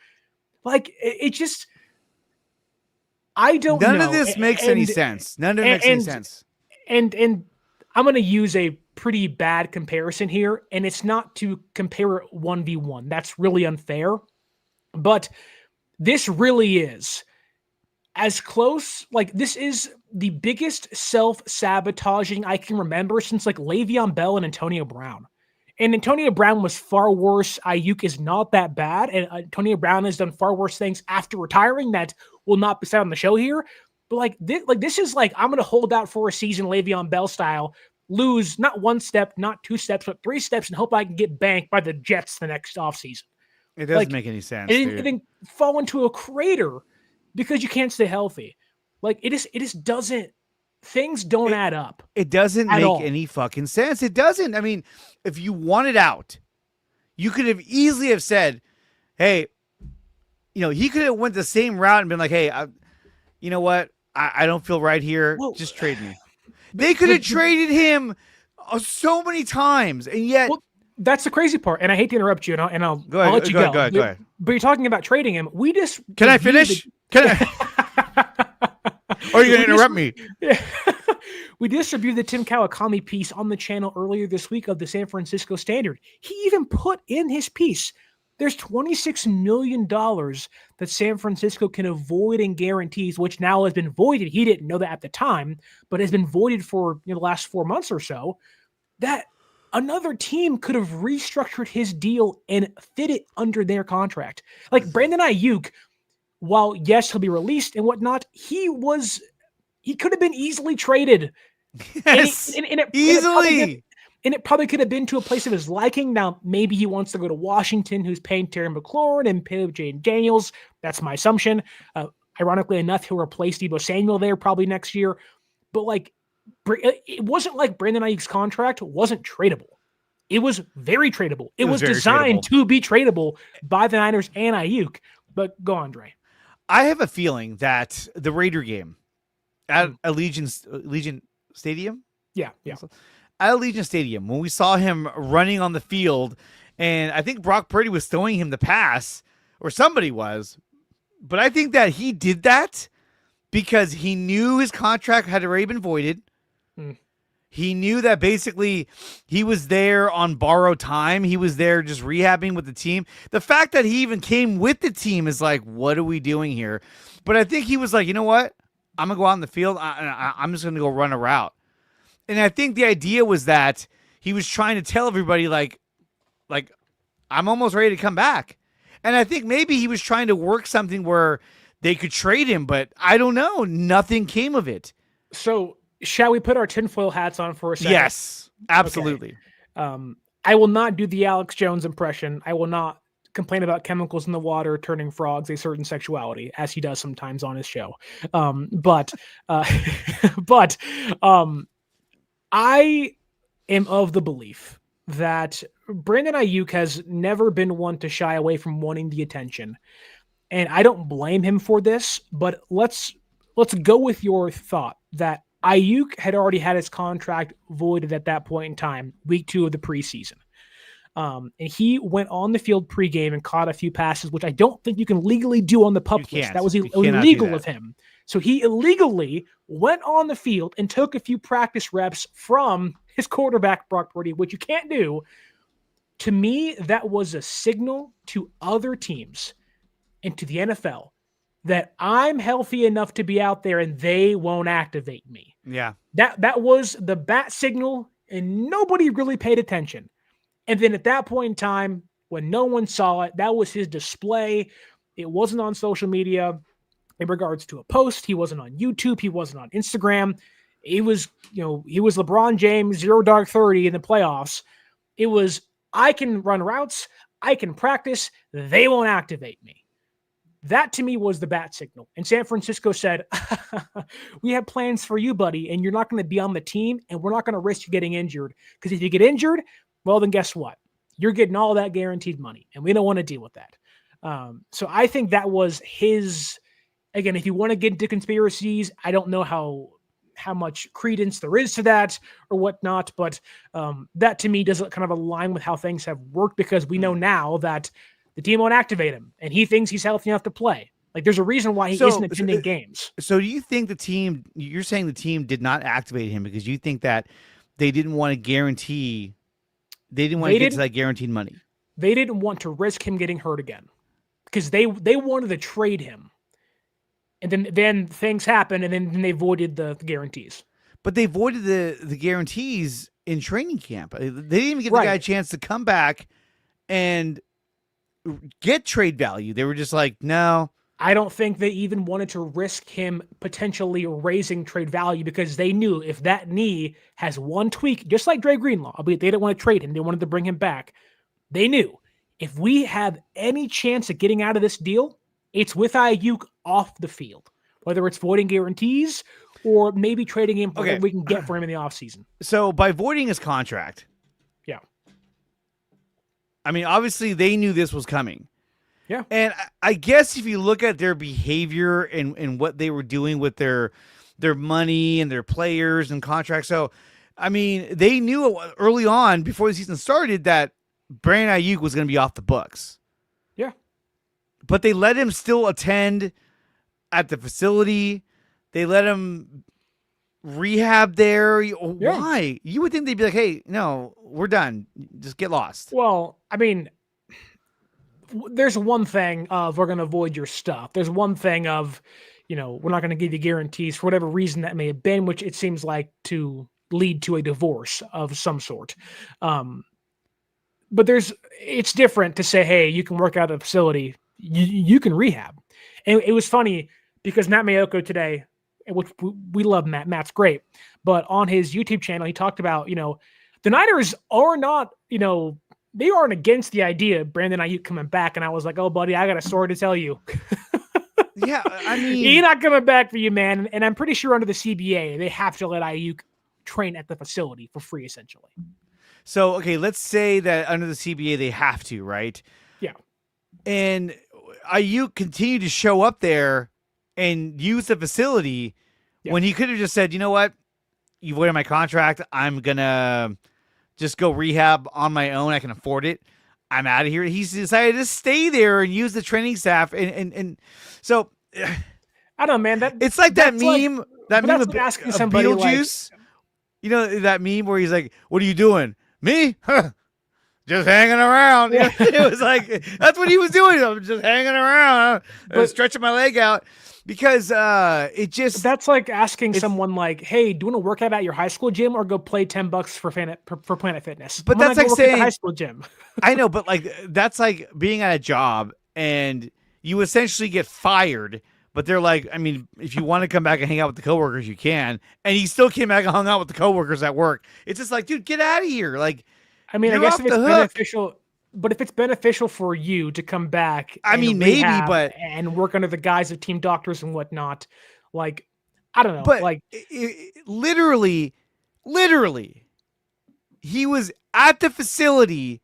Like, it just, I don't know. None of this makes any sense. None of it makes any sense. And I'm going to use a pretty bad comparison here, and it's not to compare it 1v1. That's really unfair. But this really is as close, like this is the biggest self-sabotaging I can remember since like Le'Veon Bell and Antonio Brown. And Antonio Brown was far worse. Aiyuk is not that bad. And Antonio Brown has done far worse things after retiring that will not be said on the show here. But this is like, I'm going to hold out for a season Le'Veon Bell style, lose not 1 step, not 2 steps, but 3 steps and hope I can get banked by the Jets the next offseason. It doesn't make any sense, and then fall into a crater because you can't stay healthy. Like it just doesn't, things don't add up. It doesn't make any fucking sense. It doesn't. I mean, if you wanted out, you could have easily have said, hey, he could have went the same route and been like, hey, you know what? I don't feel right here. Well, just trade me. They could have traded him so many times. And yet. Well, that's the crazy part. And I hate to interrupt you, and I'll go ahead, I'll let you go. Go ahead. But you're talking about trading him. We just. Can I finish? Can I? Or are you going to interrupt me? We distributed the Tim Kawakami piece on the channel earlier this week of the San Francisco Standard. He even put in his piece, there's $26 million that San Francisco can avoid in guarantees, which now has been voided. He didn't know that at the time, but has been voided for the last 4 months or so, that another team could have restructured his deal and fit it under their contract. Like Brandon Aiyuk, while yes, he'll be released and whatnot, he could have been easily traded. Yes, easily. And it probably could have been to a place of his liking. Now, maybe he wants to go to Washington, who's paying Terry McLaurin and pay Jane Daniels. That's my assumption. Ironically enough, he'll replace Deebo Samuel there probably next year. But it wasn't like Brandon Ayuk's contract wasn't tradable. It was very tradable. It was designed to be tradable by the Niners and Aiyuk. But go on, Dre. I have a feeling that the Raider game at Allegiant Stadium? Yeah. At Allegiant Stadium, when we saw him running on the field, and I think Brock Purdy was throwing him the pass, or somebody was, but I think that he did that because he knew his contract had already been voided. He knew that basically he was there on borrowed time. He was there just rehabbing with the team. The fact that he even came with the team is like, what are we doing here? But I think he was like, you know what? I'm going to go out in the field. I'm just going to go run a route. And I think the idea was that he was trying to tell everybody, like I'm almost ready to come back. And I think maybe he was trying to work something where they could trade him, but I don't know. Nothing came of it. So shall we put our tinfoil hats on for a second? Yes, absolutely. Okay. I will not do the Alex Jones impression. I will not complain about chemicals in the water turning frogs a certain sexuality, as he does sometimes on his show. But I am of the belief that Brandon Aiyuk has never been one to shy away from wanting the attention. And I don't blame him for this, but let's go with your thought that Aiyuk had already had his contract voided at that point in time, week 2 of the preseason. And he went on the field pregame and caught a few passes, which I don't think you can legally do on the pup list. That was illegal of him. So he illegally went on the field and took a few practice reps from his quarterback, Brock Purdy, which you can't do. To me, that was a signal to other teams and to the NFL that I'm healthy enough to be out there and they won't activate me. Yeah. That was the bat signal, and nobody really paid attention. And then at that point in time, when no one saw it, that was his display. It wasn't on social media in regards to a post. He wasn't on YouTube. He wasn't on Instagram. He was LeBron James, 0 dark 30 in the playoffs. It was, I can run routes. I can practice. They won't activate me. That to me was the bat signal. And San Francisco said, we have plans for you, buddy, and you're not going to be on the team, and we're not going to risk you getting injured. Because if you get injured, well, then guess what? You're getting all that guaranteed money, and we don't want to deal with that. So I think that was his, again, if you want to get into conspiracies, I don't know how much credence there is to that or whatnot, but that to me doesn't kind of align with how things have worked, because we know now that the team won't activate him, and he thinks he's healthy enough to play. Like, there's a reason why he isn't attending games. So do you think you're saying the team did not activate him because you think that they didn't want to guarantee, they didn't want to get to that guaranteed money? They didn't want to risk him getting hurt again because they wanted to trade him. And then things happened, and then they voided the guarantees. But they voided the guarantees in training camp. They didn't even give the guy a chance to come back and get trade value. They were just like, no. I don't think they even wanted to risk him potentially raising trade value, because they knew if that knee has one tweak, just like Dre Greenlaw, albeit they didn't want to trade him, they wanted to bring him back. They knew if we have any chance of getting out of this deal, it's with Aiyuk off the field, whether it's voiding guarantees or maybe trading him for what we can get for him in the offseason. So by voiding his contract, yeah. I mean, obviously they knew this was coming. Yeah. And I guess if you look at their behavior and what they were doing with their money and their players and contracts. So, I mean, they knew early on before the season started that Brandon Aiyuk was going to be off the books. Yeah. But they let him still attend at the facility. They let him rehab there. Why? You would think they'd be like, hey, no, we're done. Just get lost. Well, I mean, there's one thing of we're going to avoid your stuff. There's one thing of, we're not going to give you guarantees for whatever reason that may have been, which it seems like to lead to a divorce of some sort. But it's different to say, hey, you can work out at a facility, you can rehab. And it was funny because Matt Mayoko today, which we love Matt. Matt's great. But on his YouTube channel, he talked about, the Niners are not, they aren't against the idea of Brandon Aiyuk coming back. And I was like, oh, buddy, I got a story to tell you. Yeah, I mean, he's not coming back for you, man. And I'm pretty sure under the CBA, they have to let Aiyuk train at the facility for free, essentially. So, okay, let's say that under the CBA, they have to, right? Yeah. And Aiyuk continued to show up there and use the facility when he could have just said, you know what? You voided my contract. I'm going to just go rehab on my own. I can afford it. I'm out of here. He's decided to stay there and use the training staff. And so I don't know, man. It's like that meme. Like, that meme of asking somebody Beetlejuice. Like, that meme where he's like, what are you doing? Me? Just hanging around. Yeah. It was like, that's what he was doing. I'm just hanging around, stretching my leg out. Because it just... That's like asking someone like, hey, do you want to work out at your high school gym or go play $10 for Planet Fitness? But that's like saying... high school gym. I know, but like that's like being at a job and you essentially get fired. But they're like, I mean, if you want to come back and hang out with the coworkers, you can. And he still came back and hung out with the coworkers at work. It's just like, dude, get out of here. Like, I mean, I guess if it's beneficial... But if it's beneficial for you to come back, I mean, maybe, but and work under the guise of team doctors and whatnot, like, I don't know, but like literally, he was at the facility,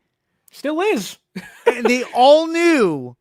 still is, and they all knew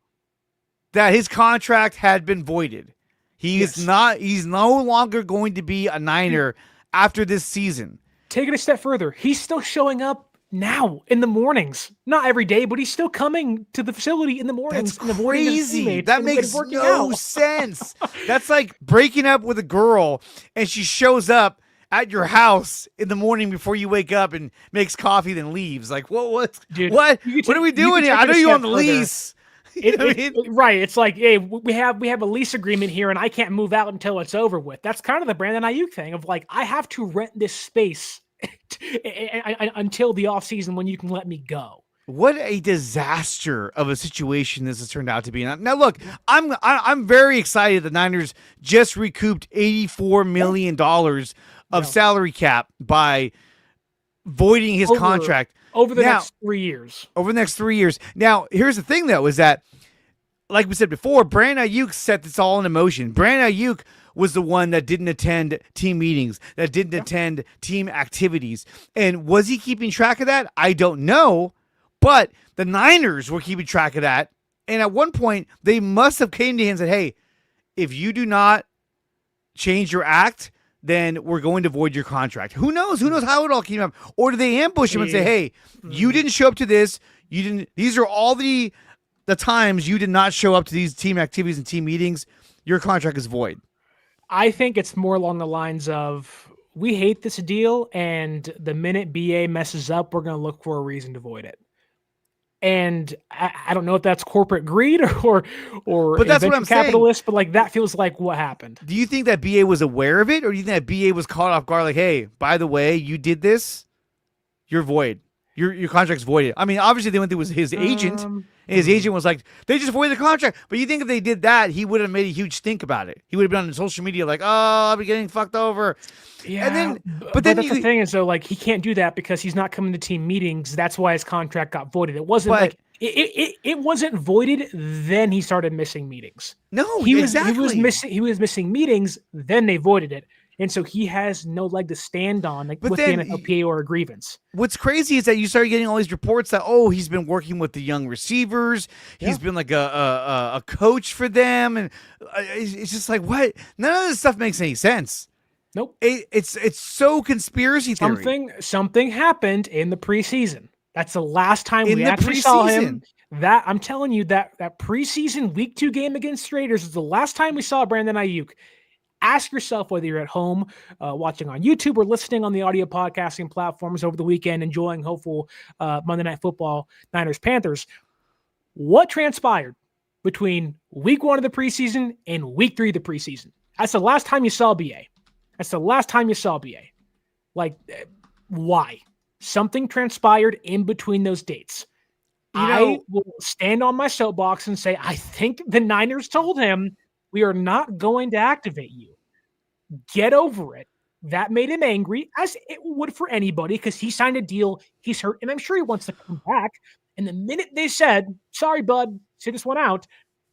that his contract had been voided. He's no longer going to be a Niner after this season. Take it a step further. He's still showing up now in the mornings, not every day, but he's still coming to the facility in the mornings. That's crazy. That makes no sense. That's like breaking up with a girl and she shows up at your house in the morning before you wake up and makes coffee, then leaves. Like, what are we doing here? I know you're on the lease. Right. It's like, hey, we have a lease agreement here and I can't move out until it's over with. That's kind of the Brandon Aiyuk thing of like, I have to rent this space until the offseason when you can let me go. What a disaster of a situation this has turned out to be. Now look, I'm very excited the Niners just recouped $84 million of salary cap by voiding his contract. Over the next 3 years. Over the next 3 years. Now, here's the thing, though, is that, like we said before, Brandon Aiyuk set this all in motion. Brandon Aiyuk was the one that didn't attend team meetings, that didn't attend team activities. And was he keeping track of that? I don't know. But the Niners were keeping track of that. And at one point, they must have came to him and said, hey, if you do not change your act, then we're going to void your contract. Who knows? Who knows how it all came up? Or do they ambush him and say, hey, you didn't show up to this. You didn't. These are all the times you did not show up to these team activities and team meetings. Your contract is void. I think it's more along the lines of, we hate this deal, and the minute BA messes up, we're going to look for a reason to void it. And I don't know if that's corporate greed or but that's what I'm capitalist, saying. But like that feels like what happened. Do you think that BA was aware of it, or do you think that BA was caught off guard? Like, hey, by the way, you did this, you're void. Your contract's voided. I mean, obviously they went through his agent, and his agent was like, they just voided the contract. But you think if they did that, he would have made a huge stink about it. He would have been on social media like, oh, I'll be getting fucked over. Yeah, and then, but then that's the thing is though, like he can't do that because he's not coming to team meetings. That's why his contract got voided. It wasn't like it wasn't voided. Then he started missing meetings. No, he exactly. He was missing meetings. Then they voided it. And so he has no leg to stand on with the NFLPA or a grievance. What's crazy is that you started getting all these reports that, oh, he's been working with the young receivers. He's been like a coach for them. And it's just like, what? None of this stuff makes any sense. Nope. It's so conspiracy theory. Something happened in the preseason. That's the last time we actually saw him. That I'm telling you that preseason week 2 game against the Raiders is the last time we saw Brandon Aiyuk. Ask yourself whether you're at home watching on YouTube or listening on the audio podcasting platforms over the weekend, enjoying hopeful Monday Night Football, Niners-Panthers. What transpired between week 1 of the preseason and week 3 of the preseason? That's the last time you saw BA. That's the last time you saw BA. Like, why? Something transpired in between those dates. I will stand on my soapbox and say, I think the Niners told him, we are not going to activate you. Get over it. That made him angry, as it would for anybody, because he signed a deal. He's hurt, and I'm sure he wants to come back. And the minute they said, sorry, bud, sit this one out,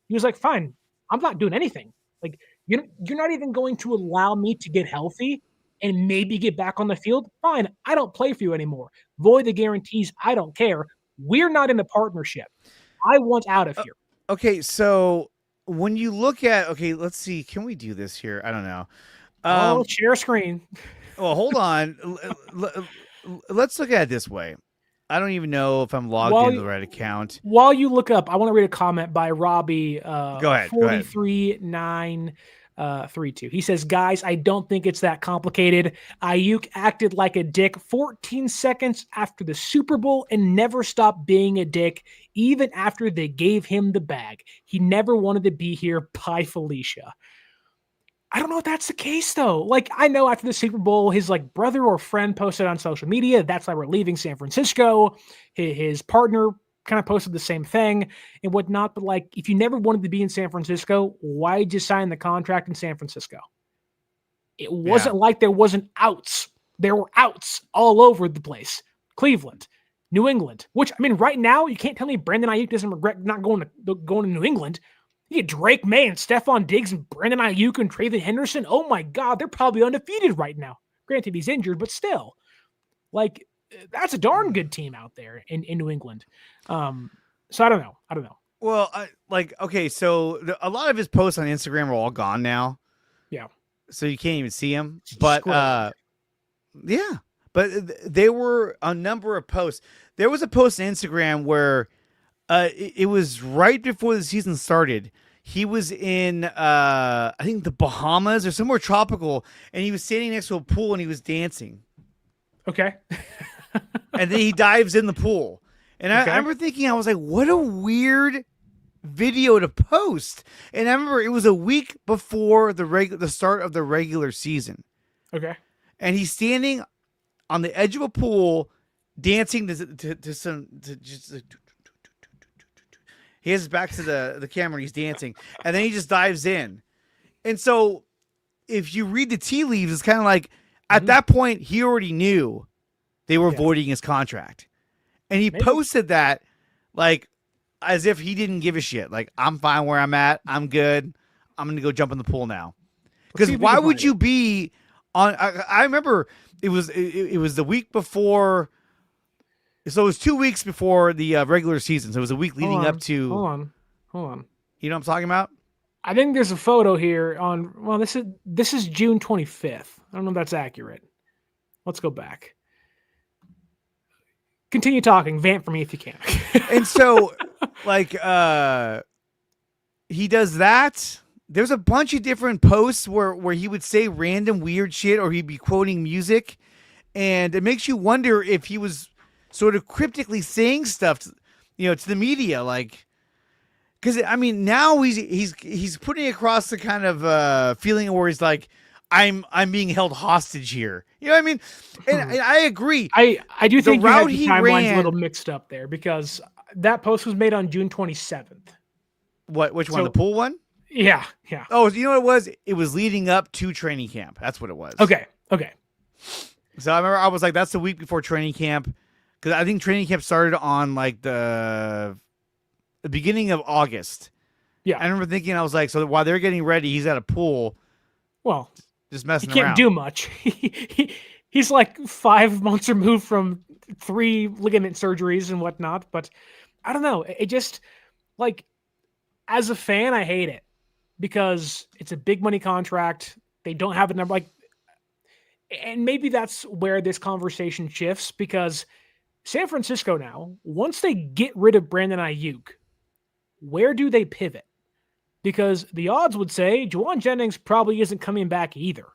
he was like, fine, I'm not doing anything. Like, you're not even going to allow me to get healthy and maybe get back on the field. Fine, I don't play for you anymore. Void the guarantees. I don't care. We're not in a partnership. I want out of here. Okay, so when you look at, let's see, can we do this here? I don't know. Share a screen. Well, hold on. Let's look at it this way. I don't even know if I'm logged into the right account. While you look up, I want to read a comment by Robbie. Go ahead. 43932. He says, guys, I don't think it's that complicated. Aiyuk acted like a dick 14 seconds after the Super Bowl and never stopped being a dick, even after they gave him the bag. He never wanted to be here. Bye, Felicia. I don't know if that's the case, though. Like, I know after the Super Bowl, his brother or friend posted on social media, that's why we're leaving San Francisco. His partner kind of posted the same thing and whatnot. But if you never wanted to be in San Francisco, why did you sign the contract in San Francisco? It wasn't like there wasn't outs. There were outs all over the place. Cleveland, New England, which, I mean, right now, you can't tell me Brandon Aiyuk doesn't regret not going to New England. You get Drake May and Stephon Diggs and Brandon Aiyuk and Traven Henderson. Oh my God, they're probably undefeated right now. Granted, he's injured, but still. That's a darn good team out there in New England. So I don't know. Well, so a lot of his posts on Instagram are all gone now. Yeah. So you can't even see him. But but there were a number of posts. There was a post on Instagram where it was right before the season started. He was in, I think, the Bahamas or somewhere tropical, and he was standing next to a pool and he was dancing. Okay. And then he dives in the pool. And I remember thinking, I was like, what a weird video to post. And I remember it was a week before the start of the regular season. Okay. And he's standing on the edge of a pool dancing to some... He has his back to the camera and he's dancing. And then he just dives in. And so if you read the tea leaves, it's kind of like at that point, he already knew they were voiding his contract. And he posted that as if he didn't give a shit. Like, I'm fine where I'm at. I'm good. I'm going to go jump in the pool now. Because why would you be on... I remember it was the week before... So it was 2 weeks before the regular season. So it was a week leading up to... Hold on. You know what I'm talking about? I think there's a photo here on... Well, this is June 25th. I don't know if that's accurate. Let's go back. Continue talking. Vamp for me if you can. And so, he does that. There's a bunch of different posts where he would say random weird shit or he'd be quoting music. And it makes you wonder if he was... sort of cryptically saying stuff, to the media, because I mean now he's putting across the kind of feeling where he's like, I'm being held hostage here. You know what I mean? And I agree. I do think the route the timeline's a little mixed up there because that post was made on June 27th. Which one? The pool one? Yeah. Oh, you know what it was? It was leading up to training camp. That's what it was. Okay. So I remember I was like, that's the week before training camp. Because I think training camp started on the beginning of August. Yeah. I remember thinking, I was like, so while they're getting ready, he's at a pool. Well, just messing around. He can't do much. He's 5 months removed from 3 ligament surgeries and whatnot. But I don't know. It just, as a fan, I hate it. Because it's a big money contract. They don't have a number. And maybe that's where this conversation shifts. Because... San Francisco now, once they get rid of Brandon Aiyuk, where do they pivot? Because the odds would say Juwan Jennings probably isn't coming back either.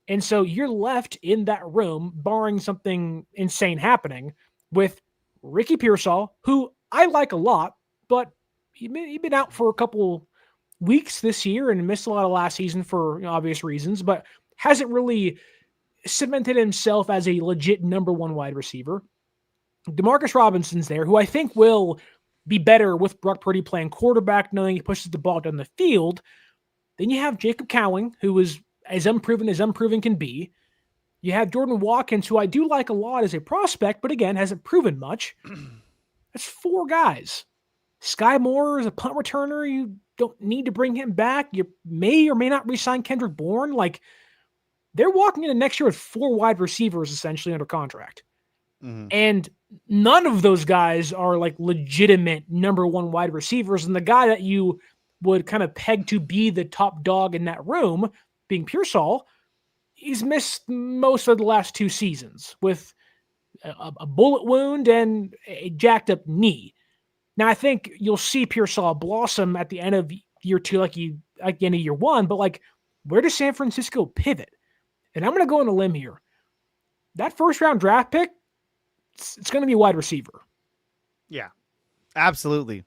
And so you're left in that room, barring something insane happening, with Ricky Pearsall, who I like a lot, but he'd been out for a couple weeks this year and missed a lot of last season for obvious reasons, but hasn't really cemented himself as a legit number one wide receiver. Demarcus Robinson's there, who I think will be better with Brock Purdy playing quarterback, knowing he pushes the ball down the field. Then you have Jacob Cowing, who is as unproven can be. You have Jordan Watkins, who I do like a lot as a prospect, but again, hasn't proven much. That's 4 guys. Sky Moore is a punt returner. You don't need to bring him back. You may or may not re-sign Kendrick Bourne. Like, they're walking into next year with 4 wide receivers essentially under contract. Mm-hmm. And none of those guys are like legitimate number one wide receivers. And the guy that you would kind of peg to be the top dog in that room, being Pearsall, he's missed most of the last 2 seasons with a bullet wound and a jacked up knee. Now, I think you'll see Pearsall blossom at the end of year 2, like the end of year 1, but like, where does San Francisco pivot? And I'm going to go on a limb here. That first round draft pick, it's going to be a wide receiver. Yeah, absolutely.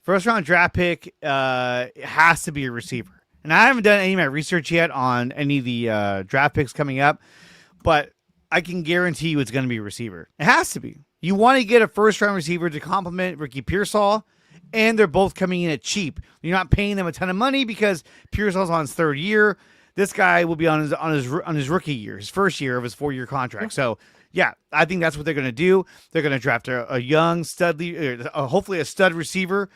First round draft pick has to be a receiver. And I haven't done any of my research yet on any of the draft picks coming up, but I can guarantee you it's going to be a receiver. It has to be. You want to get a first round receiver to complement Ricky Pearsall, and they're both coming in at cheap. You're not paying them a ton of money because Pearsall's on his 3rd year. This guy will be on his rookie year, his first year of his 4-year contract. So, yeah, I think that's what they're going to do. They're going to draft a young stud, hopefully a stud receiver.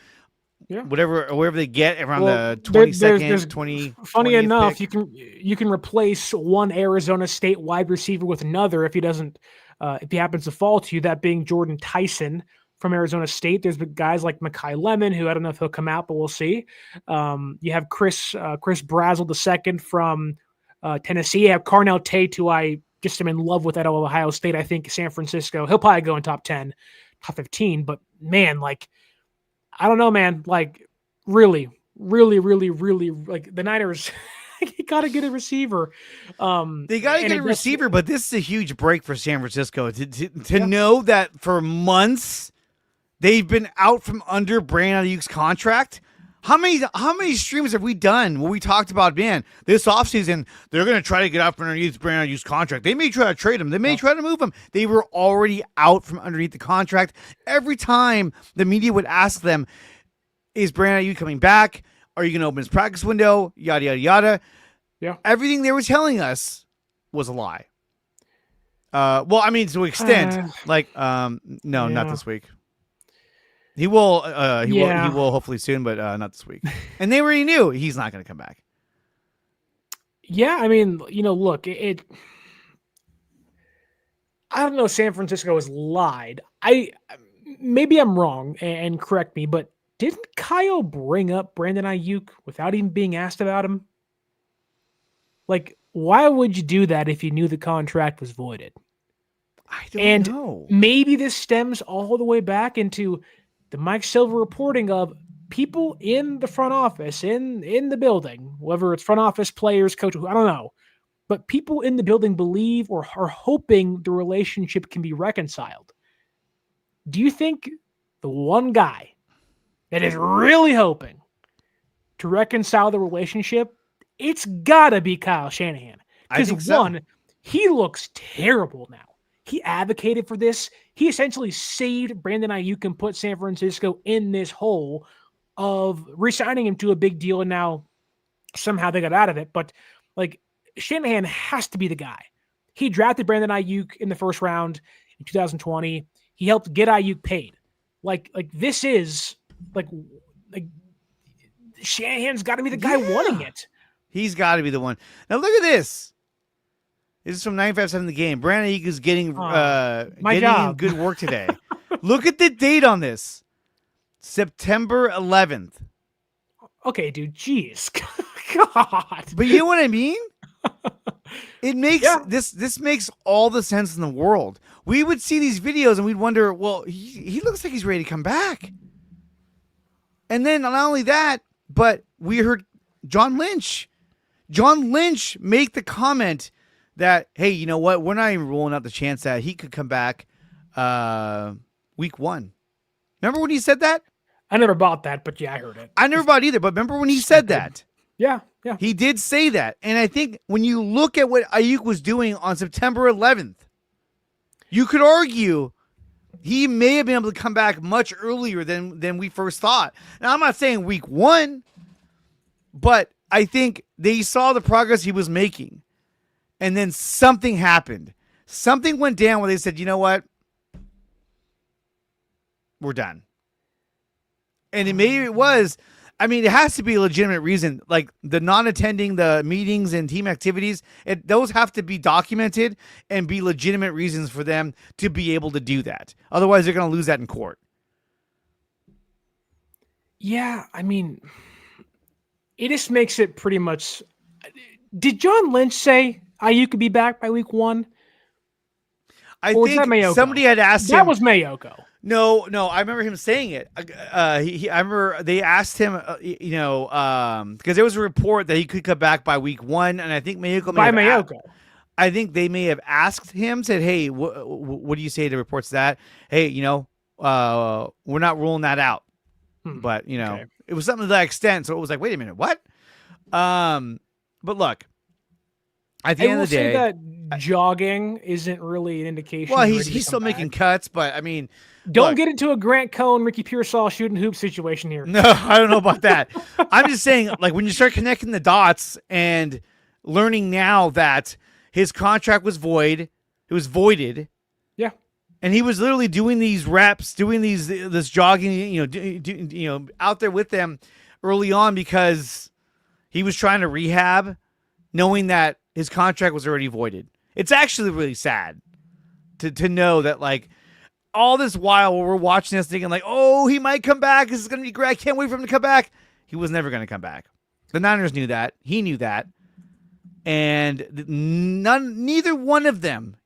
Yeah, wherever they get around the 22nd, 20. Funny enough, pick. you can replace one Arizona State wide receiver with another if he happens to fall to you. That being Jordan Tyson from Arizona State. There's guys like Mekhi Lemon, who I don't know if he'll come out, but we'll see. You have Chris Brazzell II from Tennessee. You have Carnell Tate, who I just am in love with at Ohio State. I think San Francisco, he'll probably go in top 10, top 15. But man, like, I don't know, man. Like, really, like the Niners, they got to get a receiver. They got to get a receiver, but this is a huge break for San Francisco to know that for months they've been out from under Brandon Aiyuk's contract. How many streams have we done when we talked about, man, this offseason, they're going to try to get out from underneath Brandon Aiyuk's contract. They may try to trade him. They may try to move him. They were already out from underneath the contract. Every time the media would ask them, is Brandon Aiyuk coming back? Are you going to open his practice window? Yada, yada, yada. Yeah. Everything they were telling us was a lie. Well, I mean, to an extent, no, not this week. He will. He will hopefully soon, but not this week. And they already knew he's not going to come back. Yeah, I mean, look, I don't know. San Francisco has lied. Maybe I'm wrong, and correct me, but didn't Kyle bring up Brandon Aiyuk without even being asked about him? Like, why would you do that if you knew the contract was voided? I don't know. Maybe this stems all the way back into the Mike Silver reporting of people in the front office, in the building, whether it's front office, players, coach, I don't know. But people in the building believe or are hoping the relationship can be reconciled. Do you think the one guy that is really hoping to reconcile the relationship, it's got to be Kyle Shanahan? Because one, he looks terrible now. He advocated for this. He essentially saved Brandon Aiyuk and put San Francisco in this hole of re-signing him to a big deal, and now somehow they got out of it. But like, Shanahan has to be the guy. He drafted Brandon Aiyuk in the first round in 2020. He helped get Aiyuk paid. Like this is like Shanahan's got to be the guy wanting it. He's got to be the one. Now look at this. This is from 957 The Game. Brandon Aiyuk is getting good work today. Look at the date on this. September 11th. Okay, dude. Jeez. God. But you know what I mean? It makes this makes all the sense in the world. We would see these videos and we'd wonder, well, he looks like he's ready to come back. And then not only that, but we heard John Lynch make the comment that, hey, you know what? We're not even ruling out the chance that he could come back week 1. Remember when he said that? I never bought that, but yeah, I heard it. I never bought it either. But remember when he said that? Yeah. He did say that. And I think when you look at what Aiyuk was doing on September 11th, you could argue he may have been able to come back much earlier than we first thought. Now, I'm not saying week 1, but I think they saw the progress he was making. And then something happened. Something went down where they said, you know what? We're done. And maybe it was, I mean, it has to be a legitimate reason. Like the non-attending the meetings and team activities, those have to be documented and be legitimate reasons for them to be able to do that. Otherwise, they're going to lose that in court. Yeah, I mean, it just makes it pretty much. Did John Lynch say Aiyuk could be back by week 1? I think somebody had asked him. That was Mayoko. No, I remember him saying it. I remember they asked him, because there was a report that he could come back by week 1, and I think Mayoko. I think they may have asked him, said, "Hey, what do you say to reports that? Hey, we're not ruling that out." But okay. It was something to that extent. So it was like, wait a minute, what? But look, at the end of the day, that jogging isn't really an indication. Well, he's still making cuts, but I mean, don't get into a Grant Cohn, Ricky Pearsall shooting hoop situation here. No, I don't know about that. I'm just saying, like, when you start connecting the dots and learning now that his contract was voided. Yeah. And he was literally doing these reps, doing this jogging, out there with them early on because he was trying to rehab, knowing that his contract was already voided. It's actually really sad to know that, like, all this while we're watching this thinking like, oh, he might come back. This is going to be great. I can't wait for him to come back. He was never going to come back. The Niners knew that. He knew that. And neither one of them,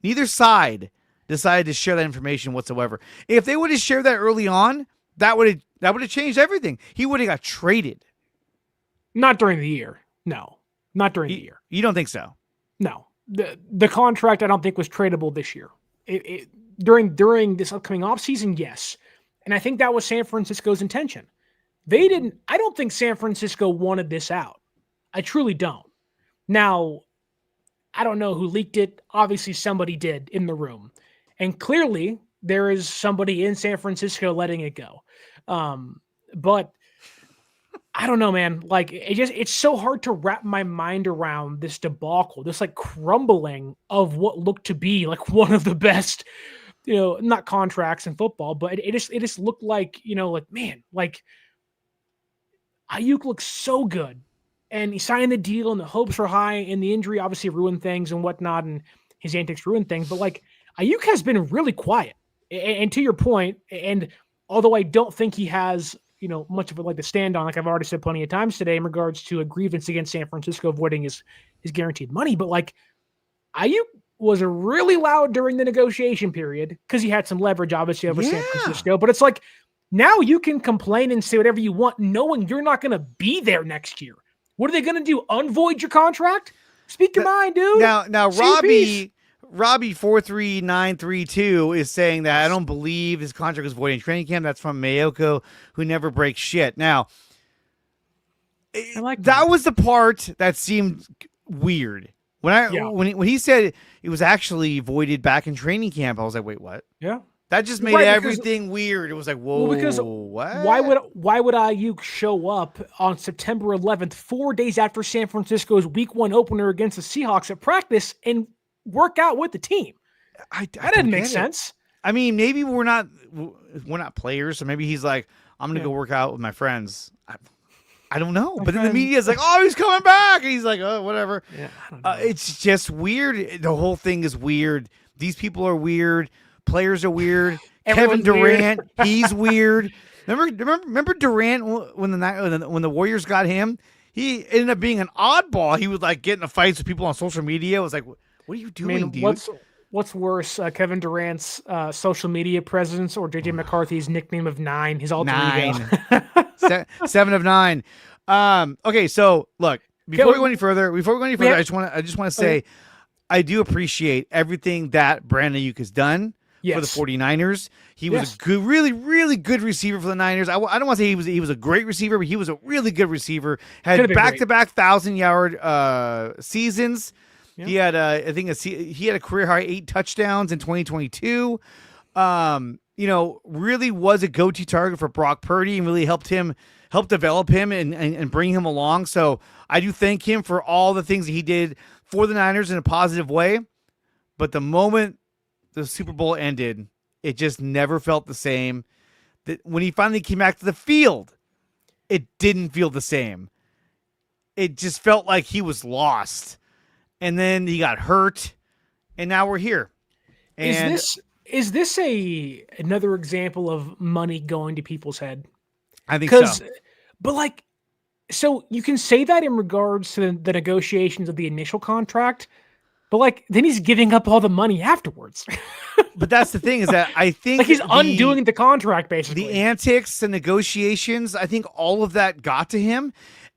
neither side decided to share that information whatsoever. If they would have shared that early on, that would have changed everything. He would have got traded. Not during the year. No, not during the year. You don't think so? No. The contract I don't think was tradable this year. During this upcoming offseason, yes. And I think that was San Francisco's intention. I don't think San Francisco wanted this out. I truly don't. Now, I don't know who leaked it. Obviously, somebody did in the room. And clearly, there is somebody in San Francisco letting it go. But I don't know, man. Like, it's so hard to wrap my mind around this debacle, this like crumbling of what looked to be like one of the best, not contracts in football, but it just looked like, man, like Aiyuk looks so good. And he signed the deal and the hopes were high, and the injury obviously ruined things and whatnot, and his antics ruined things. But like Aiyuk has been really quiet. And to your point, and although I don't think he has, much of a leg to stand on, like I've already said plenty of times today in regards to a grievance against San Francisco avoiding his guaranteed money. But like Aiyuk was really loud during the negotiation period because he had some leverage obviously over San Francisco. But it's like now you can complain and say whatever you want, knowing you're not going to be there next year. What are they going to do? Unvoid your contract? Speak your mind, dude. Now Robbie 43932 is saying that I don't believe his contract was void in training camp. That's from Mayoko, who never breaks shit. Now, I like that was the part that seemed weird. When he said it was actually voided back in training camp, I was like, wait, what? Yeah. That just made everything weird. It was like, whoa, because what? Why would Aiyuk show up on September 11th, 4 days after San Francisco's Week 1 opener against the Seahawks at practice and work out with the team? That didn't make sense. I mean, maybe we're not players, so maybe he's like, I'm gonna go work out with my friends. I don't know. But then the media's like, oh, he's coming back, and he's like, oh, whatever. Yeah, I don't know. It's just weird. The whole thing is weird. These people are weird. Players are weird. Kevin Durant, he's weird. Remember Durant when the Warriors got him? He ended up being an oddball. He was like getting in fights with people on social media. It was like, what are you doing, dude? What's worse, Kevin Durant's social media presence or JJ McCarthy's nickname of 9? His alter ego. 7 of 9. Okay, so look, before we go any further, I just want to say I do appreciate everything that Brandon Aiyuk has done. for the Yes. 49ers. He was Yes. a good, really, really good receiver for the Niners. I don't want to say he was a great receiver, but he was a really good receiver. Could have Had been great. back-to-back 1,000-yard seasons. Yeah. He had he had a career high 8 touchdowns in 2022. Really was a go-to target for Brock Purdy and really helped develop him and bring him along. So I do thank him for all the things that he did for the Niners in a positive way. But the moment the Super Bowl ended, it just never felt the same. That when he finally came back to the field, it didn't feel the same. It just felt like he was lost. And then he got hurt, and now we're here. And Is this another example of money going to people's head? I think so. But like, so you can say that in regards to the negotiations of the initial contract, but like then he's giving up all the money afterwards. But that's the thing, is that I think like he's undoing the contract basically. The antics and negotiations, I think all of that got to him,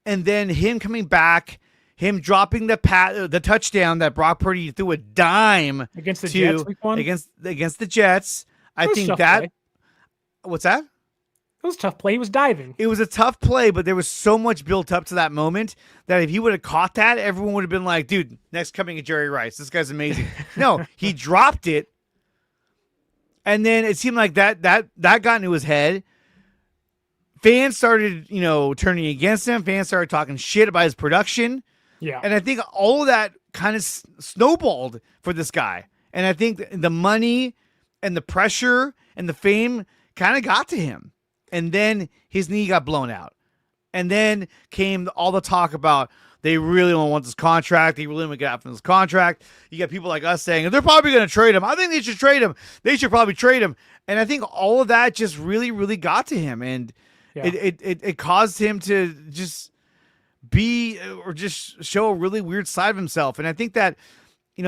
and then him coming back, him dropping the touchdown that Brock Purdy threw a dime against the Jets week one? against the Jets. I think that play. What's that? It was a tough play. He was diving. It was a tough play, but there was so much built up to that moment that if he would have caught that, everyone would have been like, dude, next coming of Jerry Rice. This guy's amazing. No, he dropped it. And then it seemed like that got into his head. Fans started, turning against him. Fans started talking shit about his production. Yeah. And I think all of that kind of snowballed for this guy. And I think the money and the pressure and the fame kind of got to him. And then his knee got blown out. And then came all the talk about they really don't want this contract. They really want to get out from this contract. You got people like us saying, they're probably going to trade him. I think they should trade him. They should probably trade him. And I think all of that just really, really got to him. And it caused him to just be or just show a really weird side of himself. And I think that,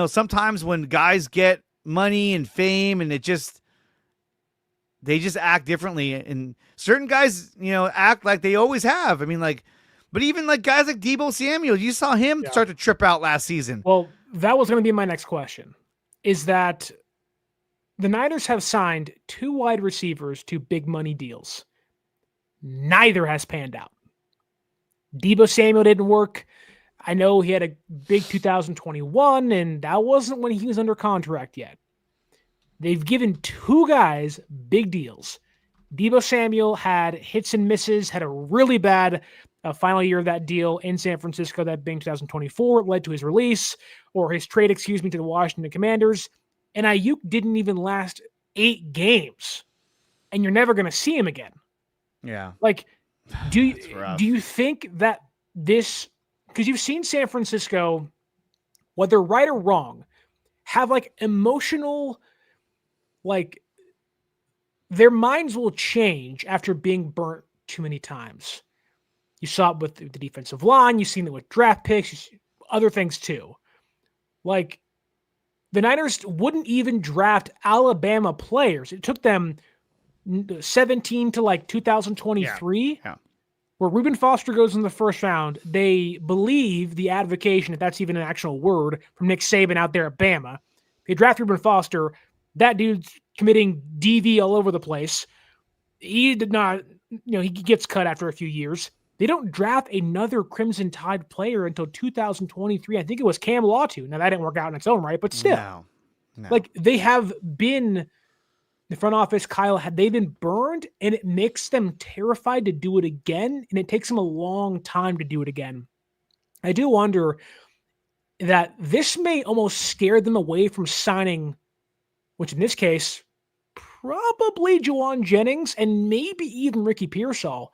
sometimes when guys get money and fame and they just act differently, and certain guys, act like they always have. I mean, but even like guys like Deebo Samuel, you saw him start to trip out last season. Well, that was going to be my next question, is that the Niners have signed 2 wide receivers to big money deals. Neither has panned out. Deebo Samuel didn't work. I know he had a big 2021, and that wasn't when he was under contract yet. They've given 2 guys big deals. Deebo Samuel had hits and misses, had a really bad final year of that deal in San Francisco, that being 2024, led to his release, or his trade, to the Washington Commanders. And Aiyuk didn't even last 8 games, and you're never going to see him again. Yeah. Like, do you think that this, because you've seen San Francisco, whether right or wrong, have like emotional, like their minds will change after being burnt too many times. You saw it with the defensive line. You've seen it with draft picks, other things too. Like the Niners wouldn't even draft Alabama players. It took them 17 to like 2023, where Reuben Foster goes in the first round. They believe the advocation, if that's even an actual word, from Nick Saban out there at Bama. They draft Reuben Foster. That dude's committing DV all over the place. He did not, he gets cut after a few years. They don't draft another Crimson Tide player until 2023. I think it was Cam Lawton. Now, that didn't work out in its own right, but still. No. Like, they have been, the front office, Kyle, they've been burned, and it makes them terrified to do it again, and it takes them a long time to do it again. I do wonder that this may almost scare them away from signing, which in this case, probably Juwan Jennings and maybe even Ricky Pearsall,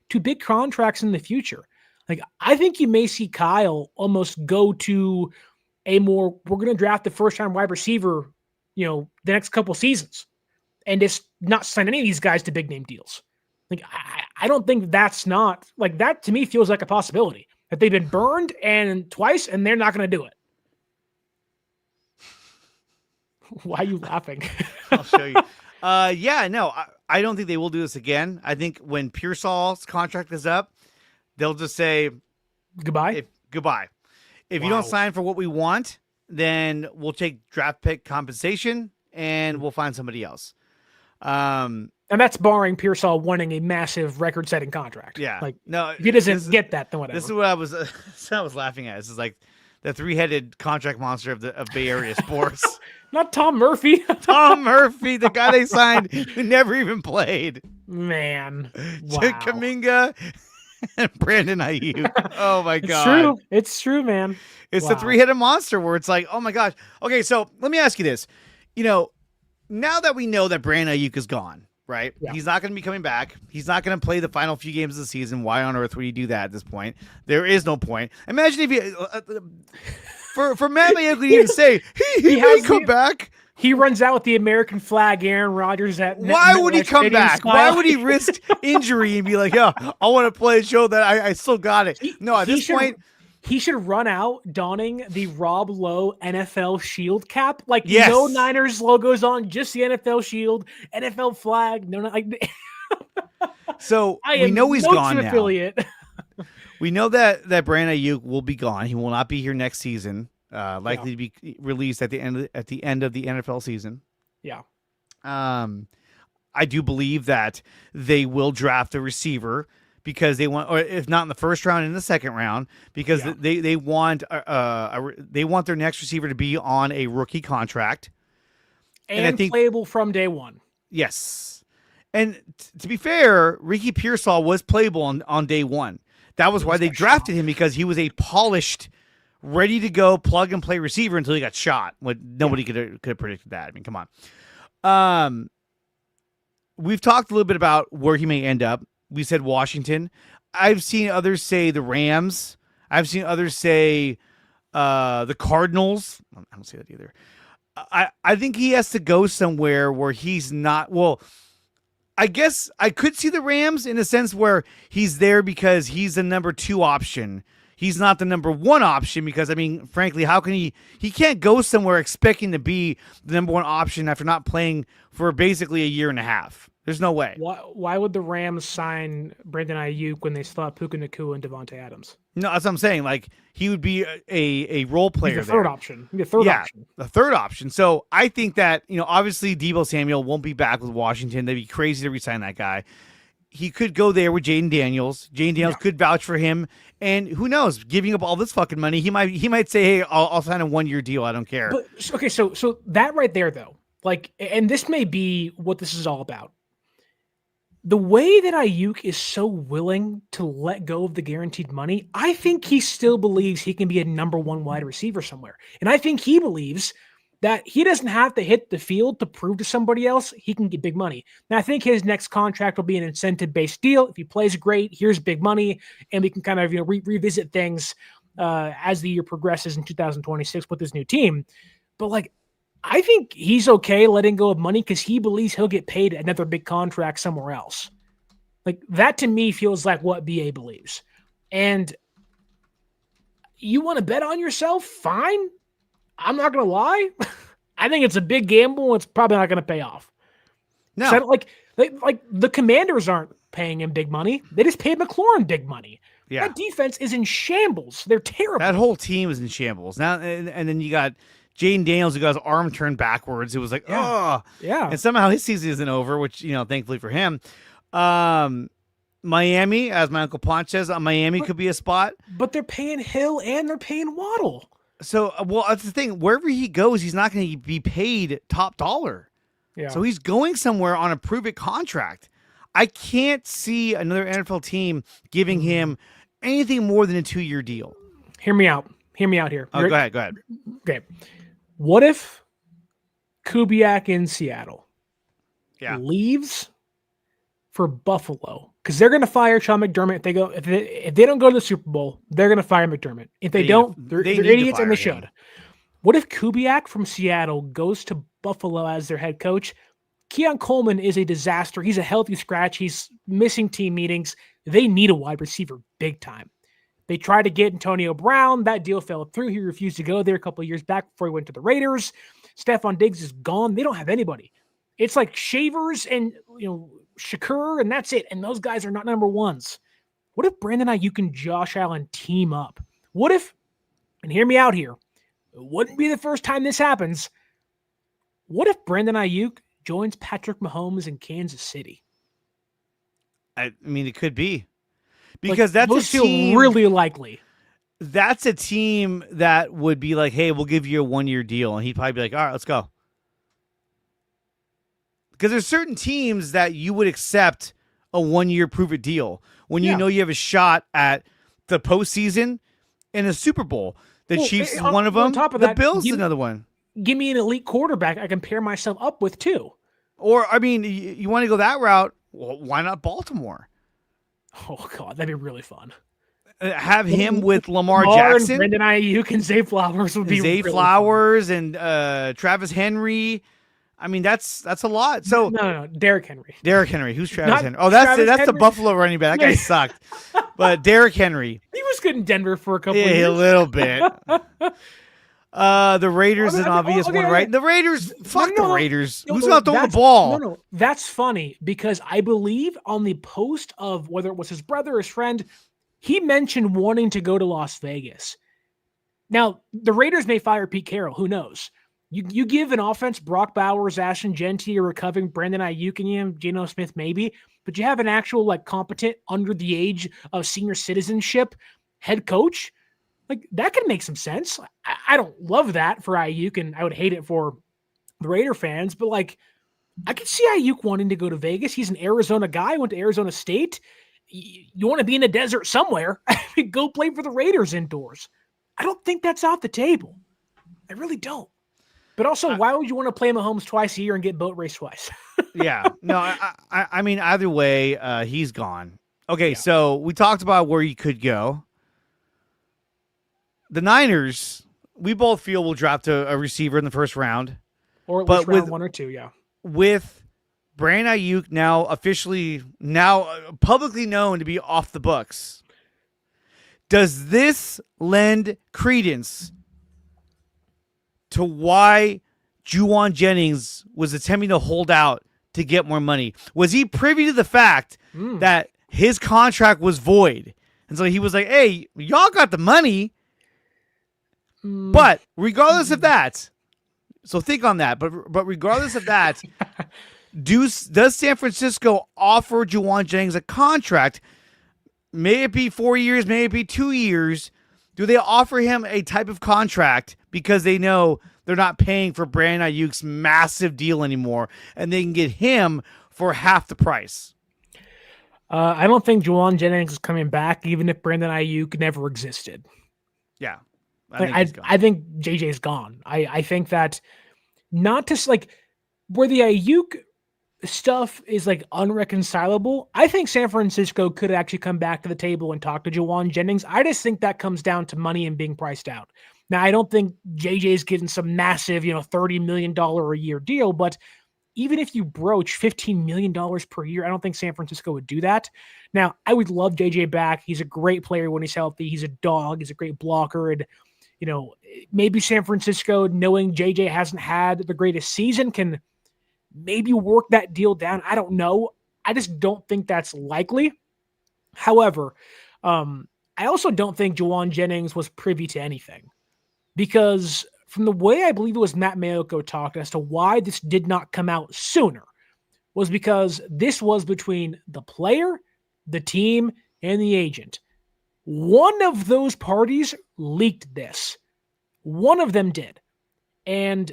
to big contracts in the future. Like, I think you may see Kyle almost go to we're going to draft the first-time wide receiver, the next couple seasons, and just not sign any of these guys to big-name deals. Like, I don't think that's not, like, that to me feels like a possibility, that they've been burned twice, and they're not going to do it. Why are you laughing? I'll show you. I don't think they will do this again. I think when Pearsall's contract is up, they'll just say goodbye. If you don't sign for what we want, then we'll take draft pick compensation and we'll find somebody else. And that's barring Pearsall winning a massive record-setting contract. Yeah. Like, No, if he doesn't get that, then whatever. This is what I was laughing at. This is like the three-headed contract monster of Bay Area sports. Not Tom Murphy. Tom Murphy, the guy they signed who never even played. Man. Wow. Kuminga and Brandon Aiyuk. Oh my God. True. It's true, man. It's the three-headed monster where it's like, oh my gosh. Okay, so let me ask you this. Now that we know that Brandon Aiyuk is gone, right? Yeah. He's not going to be coming back. He's not going to play the final few games of the season. Why on earth would he do that at this point? There is no point. Imagine if you, for Matt Aiyuk, we even say he may come back. He runs out with the American flag, Aaron Rodgers. Why would he come back? Why would he risk injury and be like, yeah, I want to play and show that I still got it? No, at this point. He should run out donning the Rob Lowe NFL shield cap. Like, yes. No Niners logos on, just the NFL shield, NFL flag. No, like. So we know he's gone now. Affiliate. We know that Brandon Aiyuk will be gone. He will not be here next season. Likely to be released at the end of the NFL season. Yeah. I do believe that they will draft a receiver because they want, or if not in the first round, in the second round, because they want their next receiver to be on a rookie contract and I think, playable from day one. Yes, and to be fair, Ricky Pearsall was playable on day one. That was why they drafted him, because he was a polished, ready to go plug and play receiver until he got shot. Nobody could have predicted that. I mean, come on. We've talked a little bit about where he may end up. We said Washington. I've seen others say the Rams. I've seen others say the Cardinals. I don't say that either. I think he has to go somewhere where he's not. Well, I guess I could see the Rams in a sense where he's there because he's the number 2 option. He's not the number 1 option because, I mean, frankly, how can he can't go somewhere expecting to be the number 1 option after not playing for basically a year and a half. There's no way. Why would the Rams sign Brandon Aiyuk when they still have Puka Nacua and Devontae Adams? No, that's what I'm saying. Like, he would be a role player. He's the third option. The third option. The third option. So I think that, obviously Deebo Samuel won't be back with Washington. They'd be crazy to re-sign that guy. He could go there with Jaden Daniels. Jaden Daniels could vouch for him. And who knows, giving up all this fucking money, he might say, hey, I'll sign a 1-year deal. I don't care. But, okay, so that right there, though, like, and this may be what this is all about. The way that Aiyuk is so willing to let go of the guaranteed money, I think he still believes he can be a number 1 wide receiver somewhere. And I think he believes that he doesn't have to hit the field to prove to somebody else he can get big money. Now, I think his next contract will be an incentive-based deal. If he plays great, here's big money, and we can kind of revisit things as the year progresses in 2026 with his new team. But, like, I think he's okay letting go of money because he believes he'll get paid another big contract somewhere else. Like, that to me feels like what BA believes. And you want to bet on yourself? Fine. I'm not going to lie. I think it's a big gamble. It's probably not going to pay off. No. Like the Commanders aren't paying him big money. They just paid McLaurin big money. Yeah. That defense is in shambles. They're terrible. That whole team is in shambles. Now, and then you got Jaden Daniels, who got his arm turned backwards. It was like, Yeah. And somehow his season isn't over, which, thankfully for him. Miami, as my Uncle Ponch says, Miami could be a spot. But they're paying Hill and they're paying Waddle. So, well, that's the thing. Wherever he goes, he's not going to be paid top dollar. Yeah. So he's going somewhere on a prove-it contract. I can't see another NFL team giving him anything more than a 2-year deal. Hear me out here. Oh, go ahead. Okay. What if Kubiak in Seattle leaves for Buffalo? Because they're going to fire Sean McDermott if they don't go to the Super Bowl. They're going to fire McDermott. If they don't, they're idiots and they should. What if Kubiak from Seattle goes to Buffalo as their head coach? Keon Coleman is a disaster. He's a healthy scratch. He's missing team meetings. They need a wide receiver big time. They tried to get Antonio Brown. That deal fell through. He refused to go there a couple of years back before he went to the Raiders. Stephon Diggs is gone. They don't have anybody. It's like Shavers and Shakur, and that's it. And those guys are not number 1s. What if Brandon Aiyuk and Josh Allen team up? What if, and hear me out here, it wouldn't be the first time this happens. What if Brandon Aiyuk joins Patrick Mahomes in Kansas City? I mean, it could be Like, because that's a those feel team. really likely. That's a team that would be like, "Hey, we'll give you a 1-year deal," and he'd probably be like, "All right, let's go." Because there's certain teams that you would accept a 1-year prove-it deal when you Yeah. know you have a shot at the postseason and a Super Bowl. The Well, Chiefs is one of on them. top of The that, Bills is another one. give me an elite quarterback I can pair myself up with too. Or, I mean, you want to go that route, well, why not Baltimore? Oh god, that'd be really fun. Have him with Lamar And Jackson, Brandon Aiyuk and Zay Flowers would be Zay really Flowers, and Travis Henry. I mean, that's a lot. So no, Derrick Henry. Derrick Henry, who's Travis Not Henry? Oh, that's Travis the Henry. Buffalo running back. That guy sucked. But Derrick Henry, He was good in Denver for a couple of yeah, a years. little bit. The Raiders is an obvious okay, one, okay. right? The Raiders, fuck No, the no, Raiders. no, Who's no, not throwing the that's- ball? No, that's funny because I believe on the post of whether it was his brother or his friend, he mentioned wanting to go to Las Vegas. Now, the Raiders may fire Pete Carroll. Who knows? You give an offense Brock Bowers, Ashton Genty, or recovering Brandon Aiyuk and you, Geno Smith maybe, but you have an actual like competent under the age of senior citizenship head coach. Like that could make some sense. I don't love that for Aiyuk, and I would hate it for the Raider fans, but like I could see Aiyuk wanting to go to Vegas. He's an Arizona guy, went to Arizona State. You want to be in the desert somewhere, go play for the Raiders indoors. I don't think that's off the table. I really don't. But also, why would you want to play Mahomes twice a year and get boat race twice? Yeah, no, I mean, either way, he's gone. Okay, so we talked about where he could go. The Niners, we both feel will draft a receiver in the first round. Or at But least round with- 1 or 2, yeah. With Brandon Aiyuk now publicly known to be off the books, does this lend credence to why Juwan Jennings was attempting to hold out to get more money? Was he privy to the fact that his contract was void? And so he was like, hey, y'all got the money. But regardless of that, so think on that. But regardless of that, does San Francisco offer Juwan Jennings a contract? May it be 4 years, may it be 2 years. Do they offer him a type of contract because they know they're not paying for Brandon Ayuk's massive deal anymore, and they can get him for half the price? I don't think Juwan Jennings is coming back, even if Brandon Aiyuk never existed. Yeah. I think JJ's gone. I think that not to like where the Aiyuk stuff is like unreconcilable. I think San Francisco could actually come back to the table and talk to Juwan Jennings. I just think that comes down to money and being priced out. Now, I don't think JJ's getting some massive, $30 million a year deal, but even if you broach $15 million per year, I don't think San Francisco would do that. Now, I would love JJ back. He's a great player when he's healthy. He's a dog. He's a great blocker. And, maybe San Francisco, knowing JJ hasn't had the greatest season, can maybe work that deal down. I don't know. I just don't think that's likely. However, I also don't think Juwan Jennings was privy to anything, because from the way I believe it was Matt Mayoko talked as to why this did not come out sooner was because this was between the player, the team, and the agent. One of those parties leaked this. One of them did. And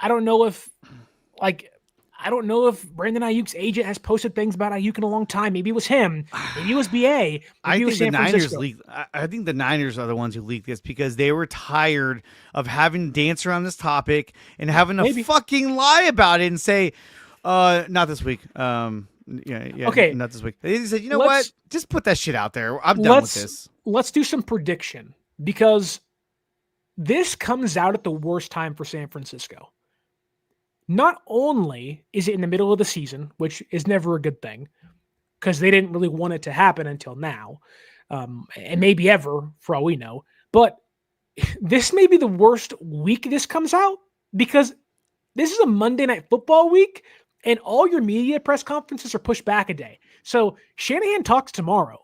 I don't know if Brandon Ayuk's agent has posted things about Aiyuk in a long time. Maybe it was him. Maybe it was BA. Maybe it was San Francisco. I think the Niners are the ones who leaked this because they were tired of having to dance around this topic and having to fucking lie about it and say, not this week. Okay. Not this week. They said, what? Just put that shit out there. I'm done with this. Let's do some prediction, because this comes out at the worst time for San Francisco. Not only is it in the middle of the season, which is never a good thing, because they didn't really want it to happen until now, and maybe ever, for all we know, but this may be the worst week this comes out, because this is a Monday Night Football week, and all your media press conferences are pushed back a day. So Shanahan talks tomorrow.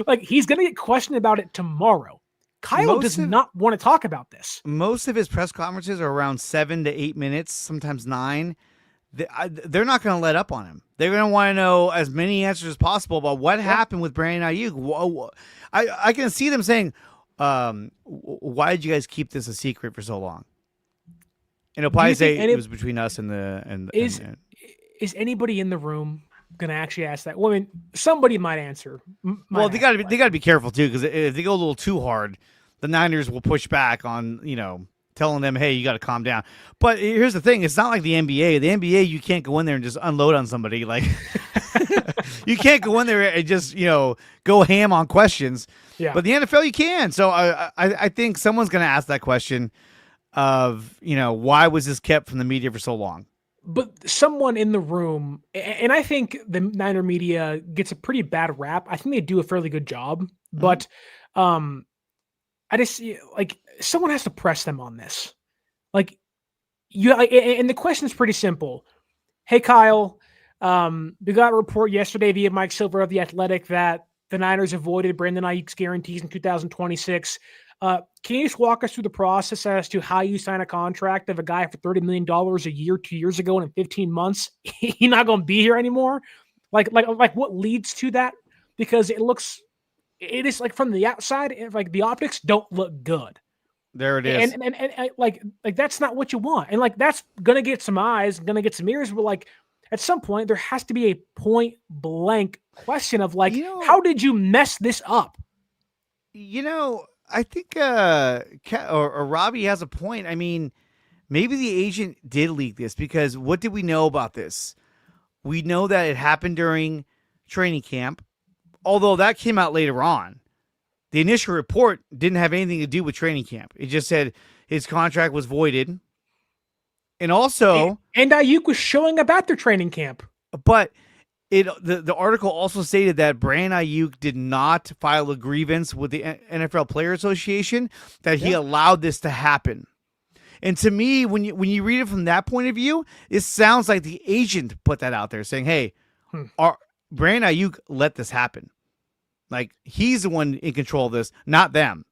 Like, he's going to get questioned about it tomorrow. Kyle does not want to talk about this. Most of his press conferences are around 7 to 8 minutes, sometimes 9. They're not going to let up on him. They're going to want to know as many answers as possible about what happened with Brandon Aiyuk. I can see them saying, why did you guys keep this a secret for so long? And he'll probably say it was between us and the... Is anybody in the room going to actually ask that? Well, I mean, somebody might answer. They got to be careful, too, because if they go a little too hard, the Niners will push back on, telling them, hey, you got to calm down. But here's the thing. It's not like the NBA. The NBA, you can't go in there and just unload on somebody. Like, you can't go in there and just, go ham on questions. Yeah. But the NFL, you can. So I think someone's going to ask that question of, why was this kept from the media for so long? But someone in the room, and I think the Niner media gets a pretty bad rap. I think they do a fairly good job. But I just someone has to press them on this. And the question is pretty simple. Hey, Kyle, we got a report yesterday via Mike Silver of The Athletic that the Niners avoided Brandon Aiyuk's guarantees in 2026. Can you just walk us through the process as to how you sign a contract of a guy for $30 million a year 2 years ago, and in 15 months, he's not going to be here anymore? Like what leads to that? Because it is like from the outside, like the optics don't look good. There it is. And like that's not what you want. And like, that's going to get some eyes, going to get some ears. But like at some point there has to be a point blank question of like, how did you mess this up? I think or Robbie has a point. I mean, maybe the agent did leak this, because what did we know about this? We know that it happened during training camp, although that came out later on. The initial report didn't have anything to do with training camp. It just said his contract was voided. And also... And Aiyuk was showing up at their training camp. But the article also stated that Brandon Aiyuk did not file a grievance with the NFL Player Association, that he allowed this to happen. And to me, when you read it from that point of view, it sounds like the agent put that out there saying, hey, Brandon Aiyuk let this happen. Like, he's the one in control of this, not them.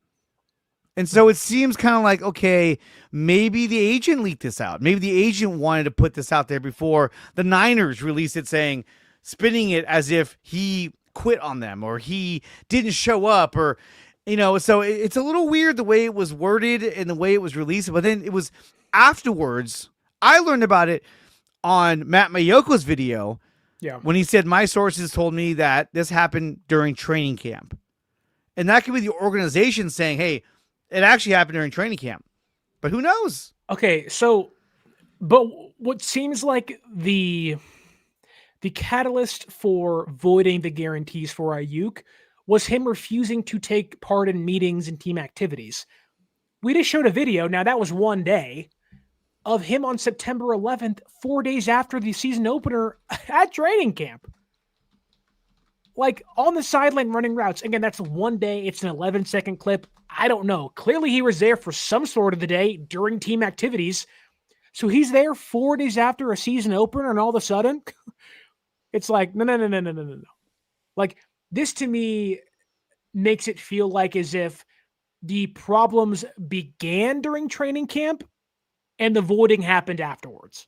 And so it seems kind of like, okay, maybe the agent leaked this out. Maybe the agent wanted to put this out there before the Niners released it, spinning it as if he quit on them or he didn't show up, or, so it's a little weird the way it was worded and the way it was released. But then it was afterwards, I learned about it on Matt Mayoko's video. Yeah. When he said, my sources told me that this happened during training camp. And that could be the organization saying, hey, it actually happened during training camp. But who knows? Okay, so, but what seems like the catalyst for voiding the guarantees for Aiyuk was him refusing to take part in meetings and team activities. We just showed a video. Now, that was one day of him on September 11th, 4 days after the season opener at training camp. Like, on the sideline running routes. Again, that's one day. It's an 11-second clip. I don't know. Clearly, he was there for some sort of the day during team activities. So he's there 4 days after a season opener, and all of a sudden, it's like, no. Like, this to me makes it feel like as if the problems began during training camp and the voiding happened afterwards.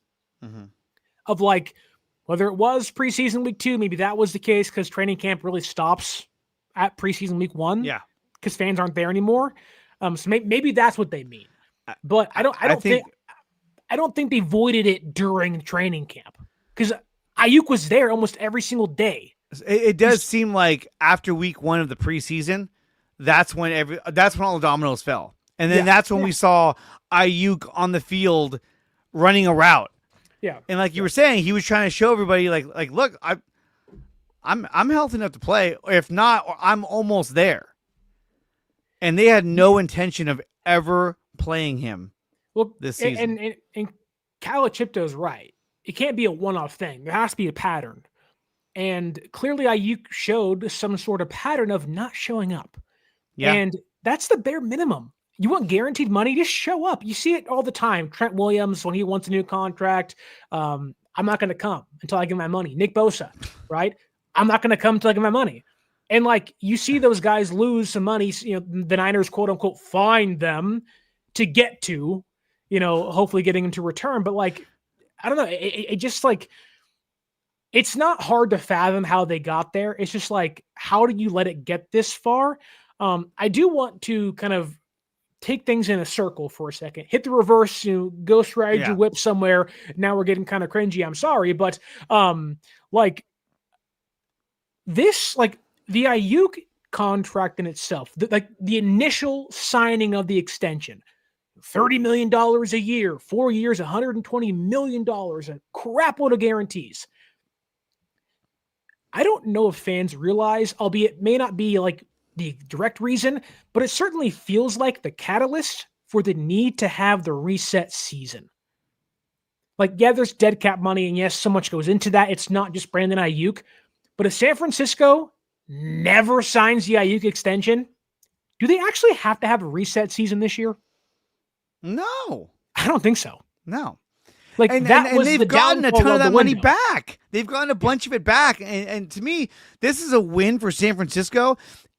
Of like, whether it was preseason week 2, maybe that was the case because training camp really stops at preseason week 1. Yeah. Because fans aren't there anymore. So maybe that's what they mean. But I don't think they voided it during training camp, because Aiyuk was there almost every single day. It does seem like after week 1 of the preseason, that's when all the dominoes fell. And then that's when we saw Aiyuk on the field running a route. Yeah. And like you were saying, he was trying to show everybody like look, I'm healthy enough to play. If not, I'm almost there. And they had no intention of ever playing him this season. And Kyle Chipto's right. It can't be a one-off thing. There has to be a pattern. And clearly Aiyuk showed some sort of pattern of not showing up. Yeah. And that's the bare minimum. You want guaranteed money, just show up. You see it all the time. Trent Williams, when he wants a new contract, I'm not going to come until I get my money. Nick Bosa, right? I'm not going to come until I get my money. And like you see those guys lose some money, the Niners quote unquote find them to get to, hopefully getting them to return. But like, I don't know. It just like, it's not hard to fathom how they got there. It's just like, how do you let it get this far? I do want to kind of take things in a circle for a second, hit the reverse, ghost ride your whip somewhere. Now we're getting kind of cringy. I'm sorry, but like this, like the Aiyuk contract in itself, like the initial signing of the extension, $30 million a year, 4 years, $120 million, a crap load of guarantees. I don't know if fans realize, albeit it may not be like the direct reason, but it certainly feels like the catalyst for the need to have the reset season. Like, yeah, there's dead cap money, and yes, so much goes into that. It's not just Brandon Aiyuk, but if San Francisco never signs the Aiyuk extension, do they actually have to have a reset season this year? No. I don't think so. No. Like and they've gotten a ton of that money back. They've gotten a bunch of it back. And to me, this is a win for San Francisco.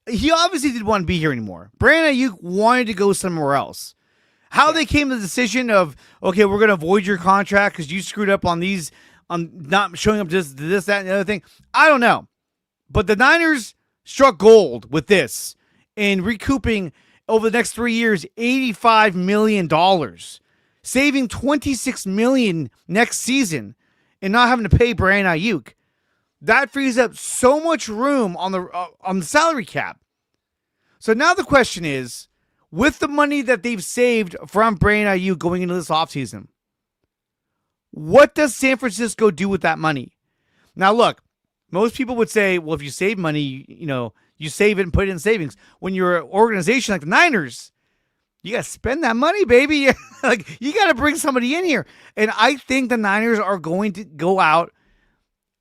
He obviously didn't want to be here anymore. Brandon Aiyuk wanted to go somewhere else. How they came to the decision of, okay, we're going to avoid your contract because you screwed up on these, on not showing up to this, that, and the other thing, I don't know. But the Niners struck gold with this in recouping over the next 3 years $85 million, saving $26 million next season, and not having to pay Brandon Aiyuk. That frees up so much room on the salary cap. So now the question is, with the money that they've saved from Brandon Aiyuk going into this offseason, what does San Francisco do with that money? Now, look, most people would say, well, if you save money, you save it and put it in savings. When you're an organization like the Niners, you got to spend that money, baby. Like, you got to bring somebody in here. And I think the Niners are going to go out.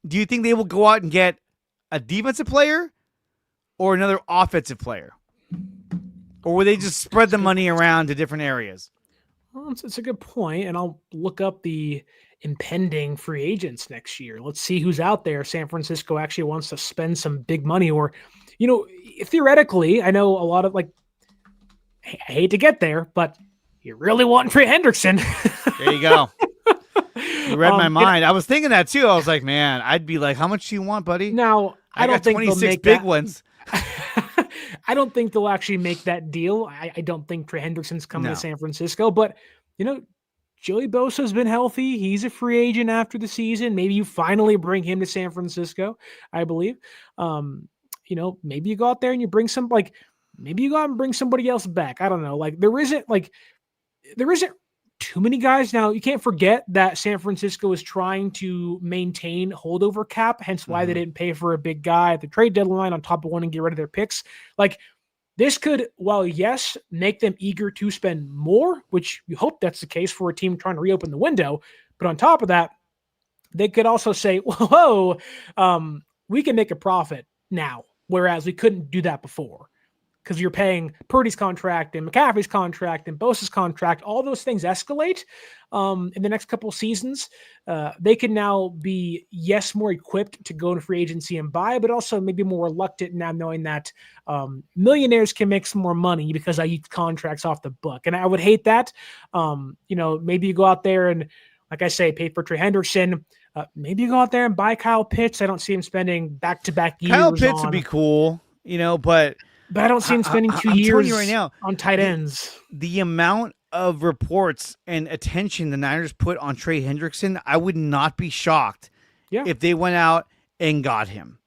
Do you think they will go out and get a defensive player or another offensive player? Or will they just spread the money around to different areas? Well, it's a good point, and I'll look up the impending free agents next year. Let's see who's out there. San Francisco actually wants to spend some big money, or, theoretically, I know a lot of, like, I hate to get there, but you really want Trey Hendrickson. There you go. You read my mind. I was thinking that too. I was like, man, I'd be like, how much do you want, buddy? Now, I don't think 26 big ones. I don't think they'll actually make that deal. I don't think Trey Hendrickson's coming to San Francisco, but Joey Bosa's been healthy. He's a free agent after the season. Maybe you finally bring him to San Francisco, I believe. Maybe you go out there and you bring maybe you go out and bring somebody else back. I don't know. Like there isn't too many guys. Now, you can't forget that San Francisco is trying to maintain holdover cap, hence why they didn't pay for a big guy at the trade deadline on top of wanting to get rid of their picks. Like, this could, while yes, make them eager to spend more, which you hope that's the case for a team trying to reopen the window. But on top of that, they could also say, whoa, we can make a profit now, whereas we couldn't do that before. Because you're paying Purdy's contract and McCaffrey's contract and Bosa's contract, all those things escalate in the next couple of seasons. They can now be, yes, more equipped to go into free agency and buy, but also maybe more reluctant now knowing that millionaires can make some more money because I use contracts off the book. And I would hate that. Maybe you go out there and, like I say, pay for Trey Hendrickson. Maybe you go out there and buy Kyle Pitts. I don't see him spending back-to-back years. Kyle Pitts would be cool, but I don't see him spending 2 years right now, on tight ends. The amount of reports and attention the Niners put on Trey Hendrickson, I would not be shocked if they went out and got him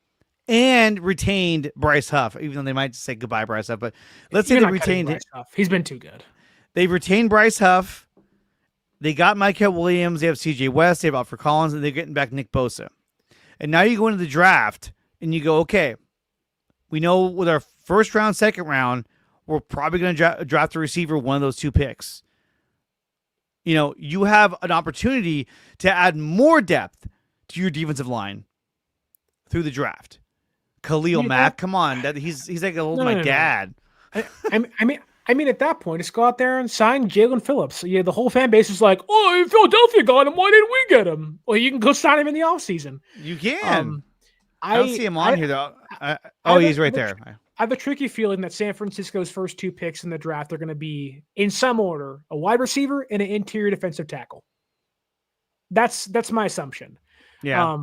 and retained Bryce Huff, even though they might say goodbye, Bryce Huff. But let's say they retained him. He's been too good. They've retained Bryce Huff. They got Michael Williams. They have CJ West. They have Alfred Collins, and they're getting back Nick Bosa. And now you go into the draft and you go, okay, we know with our first round, second round, we're probably going to draft a receiver, one of those two picks. You have an opportunity to add more depth to your defensive line through the draft. Khalil Mack, come on, he's like my dad. I mean, at that point, just go out there and sign Jalen Phillips. Yeah, the whole fan base is like, "Oh, Philadelphia got him. Why didn't we get him?" Well, you can go sign him in the offseason. You can. I don't see him on here though. He's right there. I have a tricky feeling that San Francisco's first 2 picks in the draft are going to be, in some order, a wide receiver and an interior defensive tackle. That's my assumption. Yeah.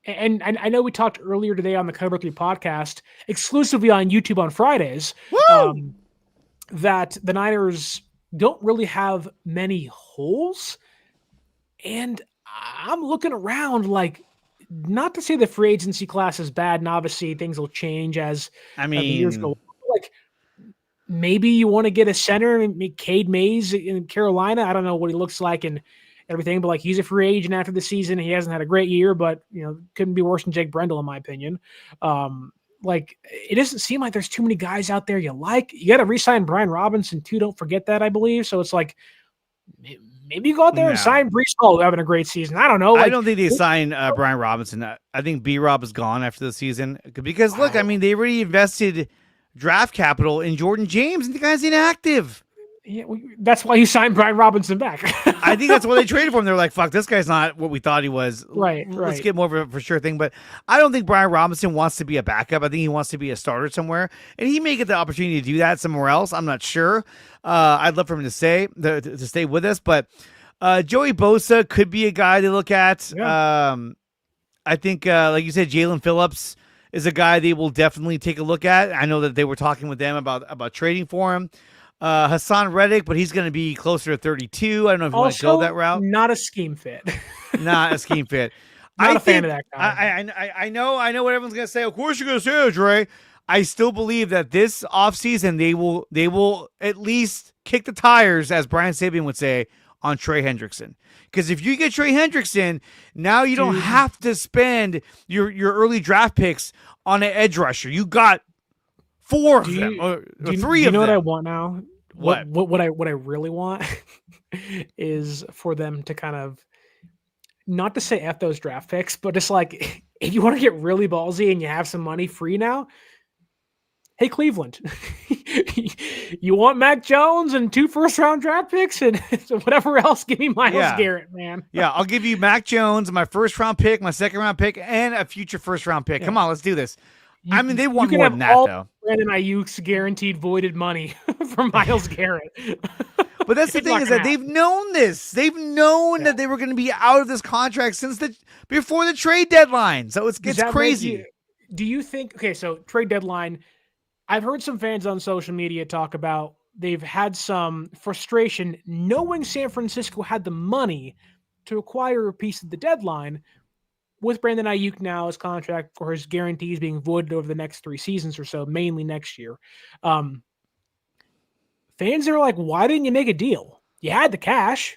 And I know we talked earlier today on the Cover 3 podcast, exclusively on YouTube on Fridays, that the Niners don't really have many holes. And I'm looking around like, not to say the free agency class is bad, and obviously things will change as the years go on. Like, maybe you want to get a center, Cade Mays in Carolina. I don't know what he looks like and everything, but like, he's a free agent after the season. He hasn't had a great year, but couldn't be worse than Jake Brendel in my opinion. Like, it doesn't seem like there's too many guys out there you like. You got to re-sign Brian Robinson too. Don't forget that, I believe. So it's like, maybe you go out there and sign Breece Hall, having a great season. I don't know. I don't think they sign Brian Robinson. I think B-Rob is gone after the season because look, I mean, they already invested draft capital in Jordan James, and the guy's inactive. Yeah, that's why you signed Brian Robinson back. I think that's why they traded for him. They're like, "Fuck, this guy's not what we thought he was." Right. Let's get more of a for sure thing. But I don't think Brian Robinson wants to be a backup. I think he wants to be a starter somewhere, and he may get the opportunity to do that somewhere else. I'm not sure. I'd love for him to stay with us, but Joey Bosa could be a guy they look at. Yeah. I think, like you said, Jalen Phillips is a guy they will definitely take a look at. I know that they were talking with them about trading for him. Hassan Reddick, but he's going to be closer to 32. I don't know if you want to go that route. Not a scheme fit. Not a scheme fit. Not a fan of that guy. I know what everyone's going to say. Of course you're going to say it, Dre. I still believe that this offseason they will at least kick the tires, as Brian Sabian would say, on Trey Hendrickson. Because if you get Trey Hendrickson, now you don't have to spend your early draft picks on an edge rusher. You got 4 of them, or 3 of them. You know what I want now? What I really want is for them to kind of, not to say F those draft picks, but just like, if you want to get really ballsy and you have some money free now, hey, Cleveland, you want Mac Jones and 2 first-round draft picks and whatever else? Give me Myles Garrett, man. Yeah, I'll give you Mac Jones, my first-round pick, my second-round pick, and a future first-round pick. Yeah. Come on, let's do this. I mean, they want more than that, though. Brandon Aiyuk's guaranteed voided money for Myles Garrett. But that's the thing, is that they've known this. They've known that they were going to be out of this contract before the trade deadline. So it's crazy. Do you think? Okay, so trade deadline. I've heard some fans on social media talk about they've had some frustration knowing San Francisco had the money to acquire a piece of the deadline. With Brandon Aiyuk now, his contract for his guarantees being voided over the next 3 seasons or so, mainly next year. Fans are like, why didn't you make a deal? You had the cash.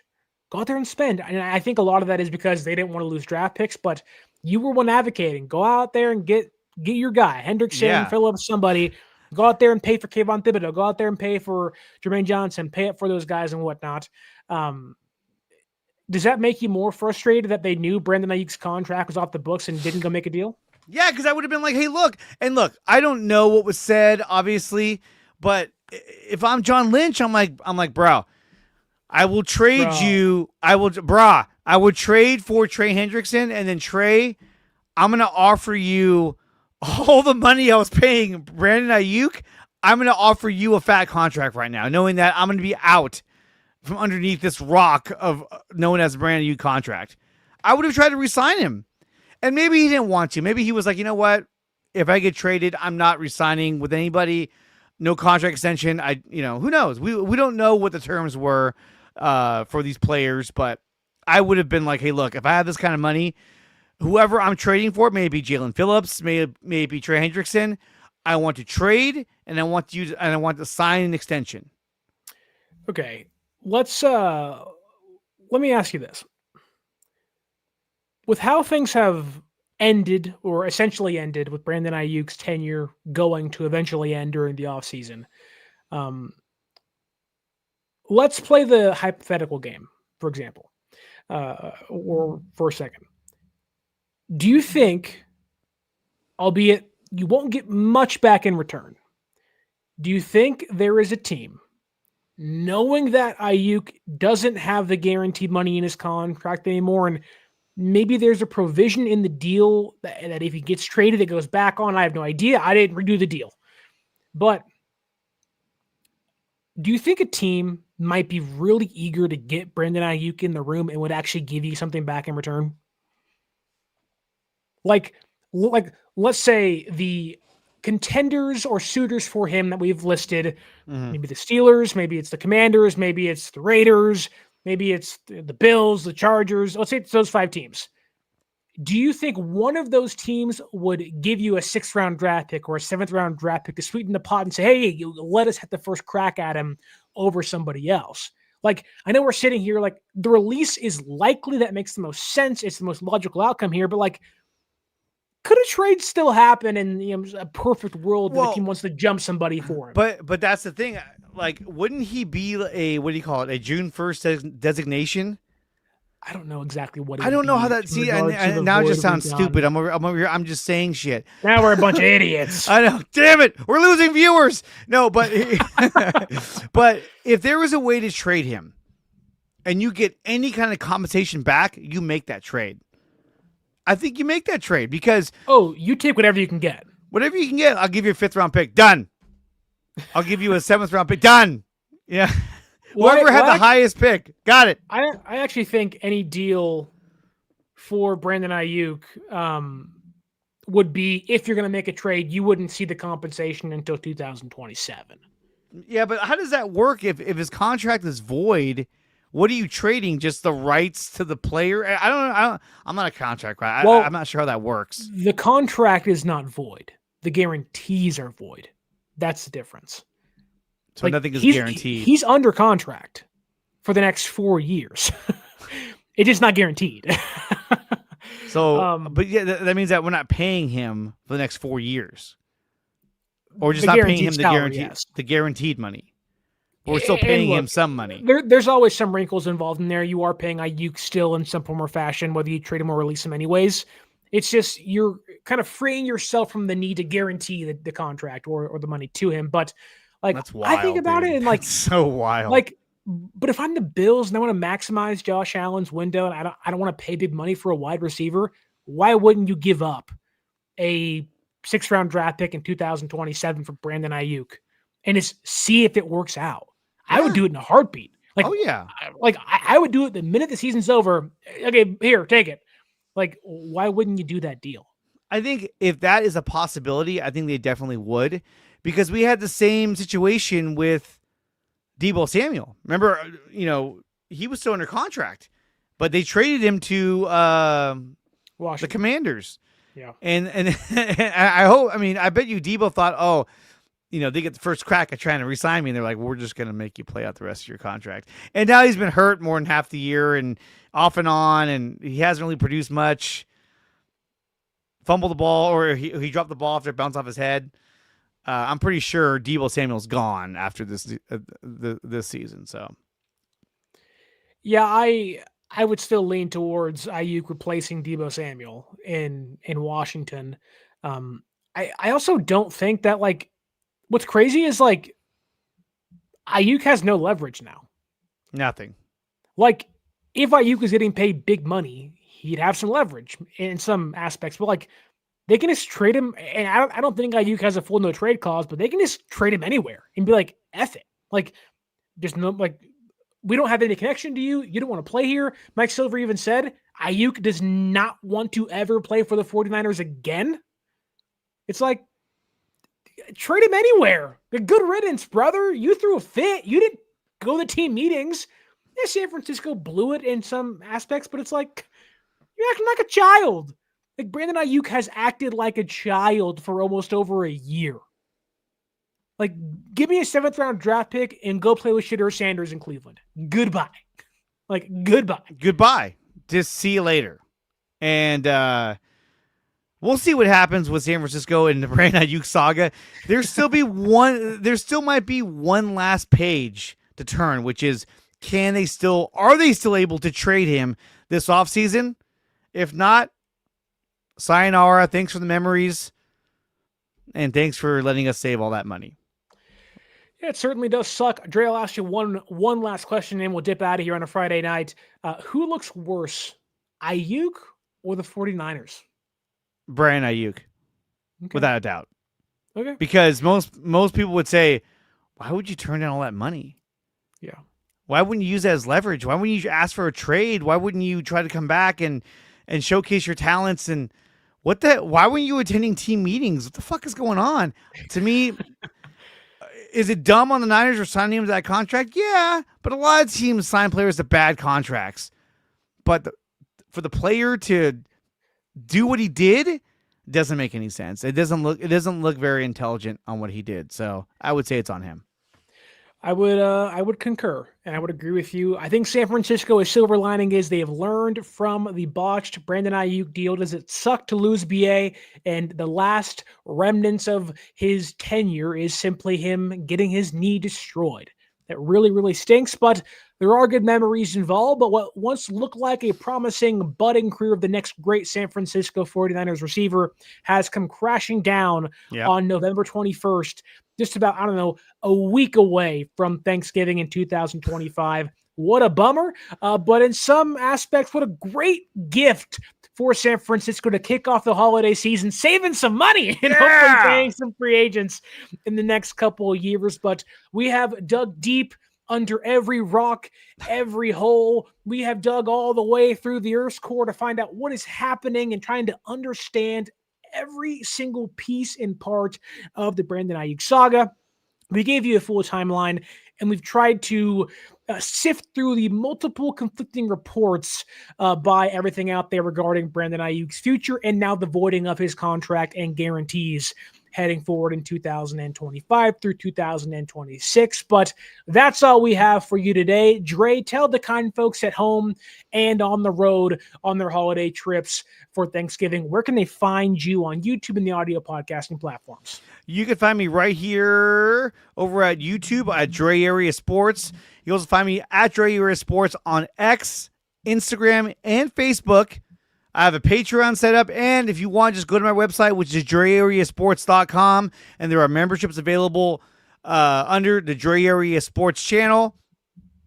Go out there and spend. And I think a lot of that is because they didn't want to lose draft picks, but you were one advocating. Go out there and get your guy, Hendrickson, Phillips, somebody. Go out there and pay for Kayvon Thibodeau. Go out there and pay for Jermaine Johnson. Pay it for those guys and whatnot. Does that make you more frustrated that they knew Brandon Aiyuk's contract was off the books and didn't go make a deal? Yeah, because I would have been like, hey, look. And look, I don't know what was said, obviously, but if I'm John Lynch, I'm like, bro, I will trade you. I would trade for Trey Hendrickson, and then Trey, I'm going to offer you all the money I was paying Brandon Aiyuk. I'm going to offer you a fat contract right now, knowing that I'm going to be out from underneath this rock of known as the Brandon Aiyuk contract. I would have tried to re-sign him. And maybe he didn't want to. Maybe he was like, you know what? If I get traded, I'm not re-signing with anybody. No contract extension. Who knows? We don't know what the terms were for these players, but I would have been like, hey, look, if I have this kind of money, whoever I'm trading for, maybe Jalen Phillips, maybe Trey Hendrickson, I want to trade, and I want to sign an extension. Okay. Let me ask you this. With how things have ended, or essentially ended, with Brandon Aiyuk's tenure going to eventually end during the offseason, let's play the hypothetical game, for example, or for a second. Do you think, albeit you won't get much back in return, do you think there is a team, knowing that Aiyuk doesn't have the guaranteed money in his contract anymore, and maybe there's a provision in the deal that if he gets traded, it goes back on. I have no idea. I didn't redo the deal. But do you think a team might be really eager to get Brandon Aiyuk in the room and would actually give you something back in return? Like let's say the contenders or suitors for him that we've listed, maybe the Steelers, maybe it's the Commanders, maybe it's the Raiders, maybe it's the Bills, the Chargers. Let's say it's those 5 teams. Do you think one of those teams would give you a 6th round draft pick or a 7th round draft pick to sweeten the pot and say, hey, you let us have the first crack at him over somebody else? Like, I know we're sitting here, like, the release is likely that makes the most sense. It's the most logical outcome here, but like, could a trade still happen in a perfect world that the team wants to jump somebody for him? But that's the thing. Like, wouldn't he be a, what do you call it, a June 1st designation? I don't know exactly what. I don't know how that. See, and now it just sounds stupid. I'm over here. I'm just saying shit. Now we're a bunch of idiots. I know. Damn it, we're losing viewers. No, but but if there was a way to trade him, and you get any kind of compensation back, you make that trade. I think you make that trade because you take whatever you can get. Whatever you can get, I'll give you a 5th round pick. Done. I'll give you a 7th round pick. Done. Yeah. Whoever had the highest pick, got it. I actually think any deal for Brandon Aiyuk would be, if you're going to make a trade, you wouldn't see the compensation until 2027. Yeah, but how does that work if his contract is void? What are you trading? Just the rights to the player? I'm not a contract guy. I'm not sure how that works. The contract is not void. The guarantees are void. That's the difference. So nothing is guaranteed. He's under contract for the next 4 years. It's just not guaranteed. So, but yeah, that means that we're not paying him for the next 4 years, or just not paying him the guaranteed money. We're still paying him some money. There's always some wrinkles involved in there. You are paying Aiyuk still in some form or fashion, whether you trade him or release him anyways. It's just you're kind of freeing yourself from the need to guarantee the contract or the money to him. But like, that's wild, I think about it and like, that's so wild. Like, but if I'm the Bills and I want to maximize Josh Allen's window and I don't want to pay big money for a wide receiver, why wouldn't you give up a 6th round draft pick in 2027 for Brandon Aiyuk and just see if it works out? Yeah. I would do it in a heartbeat. Like, I would do it the minute the season's over. Okay, here, take it. Like, why wouldn't you do that deal? I think if that is a possibility, I think they definitely would, because we had the same situation with Deebo Samuel. Remember, he was still under contract, but they traded him to the Commanders. Yeah. And I bet you Deebo thought, they get the first crack at trying to re-sign me, and they're like, we're just going to make you play out the rest of your contract. And now he's been hurt more than half the year and off and on, and he hasn't really produced much. Fumbled the ball, or he dropped the ball after it bounced off his head. I'm pretty sure Deebo Samuel's gone after this season. So, yeah, I would still lean towards Aiyuk replacing Deebo Samuel in Washington. I also don't think that, like, what's crazy is, like, Aiyuk has no leverage now. Nothing. Like, if Aiyuk was getting paid big money, he'd have some leverage in some aspects. But, like, they can just trade him. And I don't think Aiyuk has a full no trade clause, but they can just trade him anywhere and be like, F it. Like, just no, like, we don't have any connection to you. You don't want to play here. Mike Silver even said Aiyuk does not want to ever play for the 49ers again. It's like, trade him anywhere. Good riddance, brother. You threw a fit. You didn't go to team meetings. Yeah, San Francisco blew it in some aspects, but it's like, you're acting like a child. Like, Brandon Aiyuk has acted like a child for almost over a year. Like, give me a 7th round draft pick and go play with Shedeur Sanders in Cleveland. Goodbye. Like, goodbye. Goodbye. Just see you later. And we'll see what happens with San Francisco and the Brandon Aiyuk saga. There still might be one last page to turn, which is, are they still able to trade him this offseason? If not, sayonara. Thanks for the memories. And thanks for letting us save all that money. Yeah, it certainly does suck. Dre, I'll ask you one last question and we'll dip out of here on a Friday night. Who looks worse, Ayuk or the 49ers? Brandon Aiyuk, Okay. without a doubt. Okay. Because most people would say, why would you turn down all that money? Yeah. Why wouldn't you use that as leverage? Why wouldn't you ask for a trade? Why wouldn't you try to come back and showcase your talents? And why weren't you attending team meetings? What the fuck is going on? To me, is it dumb on the Niners for signing him to that contract? Yeah, but a lot of teams sign players to bad contracts. But for the player to do what he did doesn't make any sense. It doesn't look very intelligent on what he did. So I would say it's on him. I would concur, and I would agree with you. I think San Francisco's silver lining is they have learned from the botched Brandon Aiyuk deal. Does it suck to lose BA? And the last remnants of his tenure is simply him getting his knee destroyed. That really, really stinks, but there are good memories involved. But what once looked like a promising budding career of the next great San Francisco 49ers receiver has come crashing down on November 21st, just about, I don't know, a week away from Thanksgiving in 2025. What a bummer. But in some aspects, what a great gift for San Francisco to kick off the holiday season, saving some money and hopefully paying some free agents in the next couple of years. But we have dug deep under every rock, every hole. We have dug all the way through the Earth's core to find out what is happening and trying to understand every single piece and part of the Brandon Aiyuk saga. We gave you a full timeline, and we've tried to sift through the multiple conflicting reports by everything out there regarding Brandon Aiyuk's future and now the voiding of his contract and guarantees heading forward in 2025 through 2026. But that's all we have for you today. Dre, tell the kind folks at home and on the road on their holiday trips for Thanksgiving, where can they find you on YouTube and the audio podcasting platforms? You can find me right here over at YouTube at Dre Area Sports. You also find me at Dre Area Sports on X, Instagram, and Facebook. I have a Patreon set up, and if you want, just go to my website, which is dreareasports.com, and there are memberships available under the Dre Area Sports channel.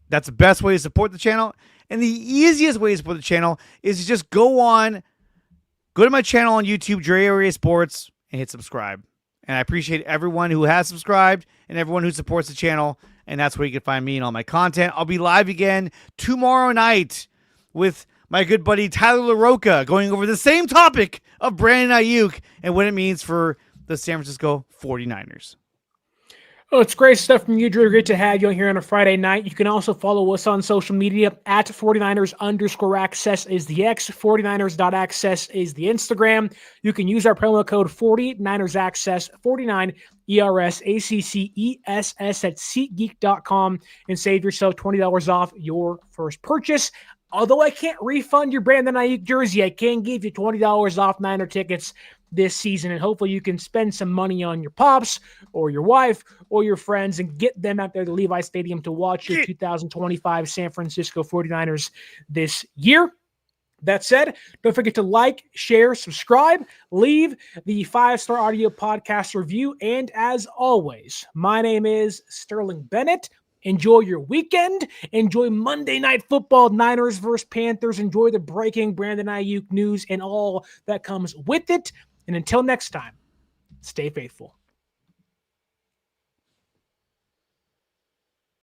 That's the best way to support the channel. And the easiest way to support the channel is to just go to my channel on YouTube, Dre Area Sports, and hit subscribe. And I appreciate everyone who has subscribed and everyone who supports the channel, and that's where you can find me and all my content. I'll be live again tomorrow night with my good buddy Tyler LaRocca going over the same topic of Brandon Aiyuk and what it means for the San Francisco 49ers. Oh, it's great stuff from you, Drew. Great to have you on here on a Friday night. You can also follow us on social media at 49ers_access is the X, 49ers.access is the Instagram. You can use our promo code 49ersaccess, 49 ERSACCESS at SeatGeek.com and save yourself $20 off your first purchase. Although I can't refund your Brandon Aiyuk jersey, I can give you $20 off Niner tickets this season, and hopefully you can spend some money on your pops or your wife or your friends and get them out there to Levi Stadium to watch your 2025 San Francisco 49ers this year. That said, don't forget to like, share, subscribe, leave the 5-star audio podcast review, and as always, my name is Sterling Bennett. Enjoy your weekend. Enjoy Monday Night Football, Niners versus Panthers. Enjoy the breaking Brandon Aiyuk news and all that comes with it. And until next time, stay faithful.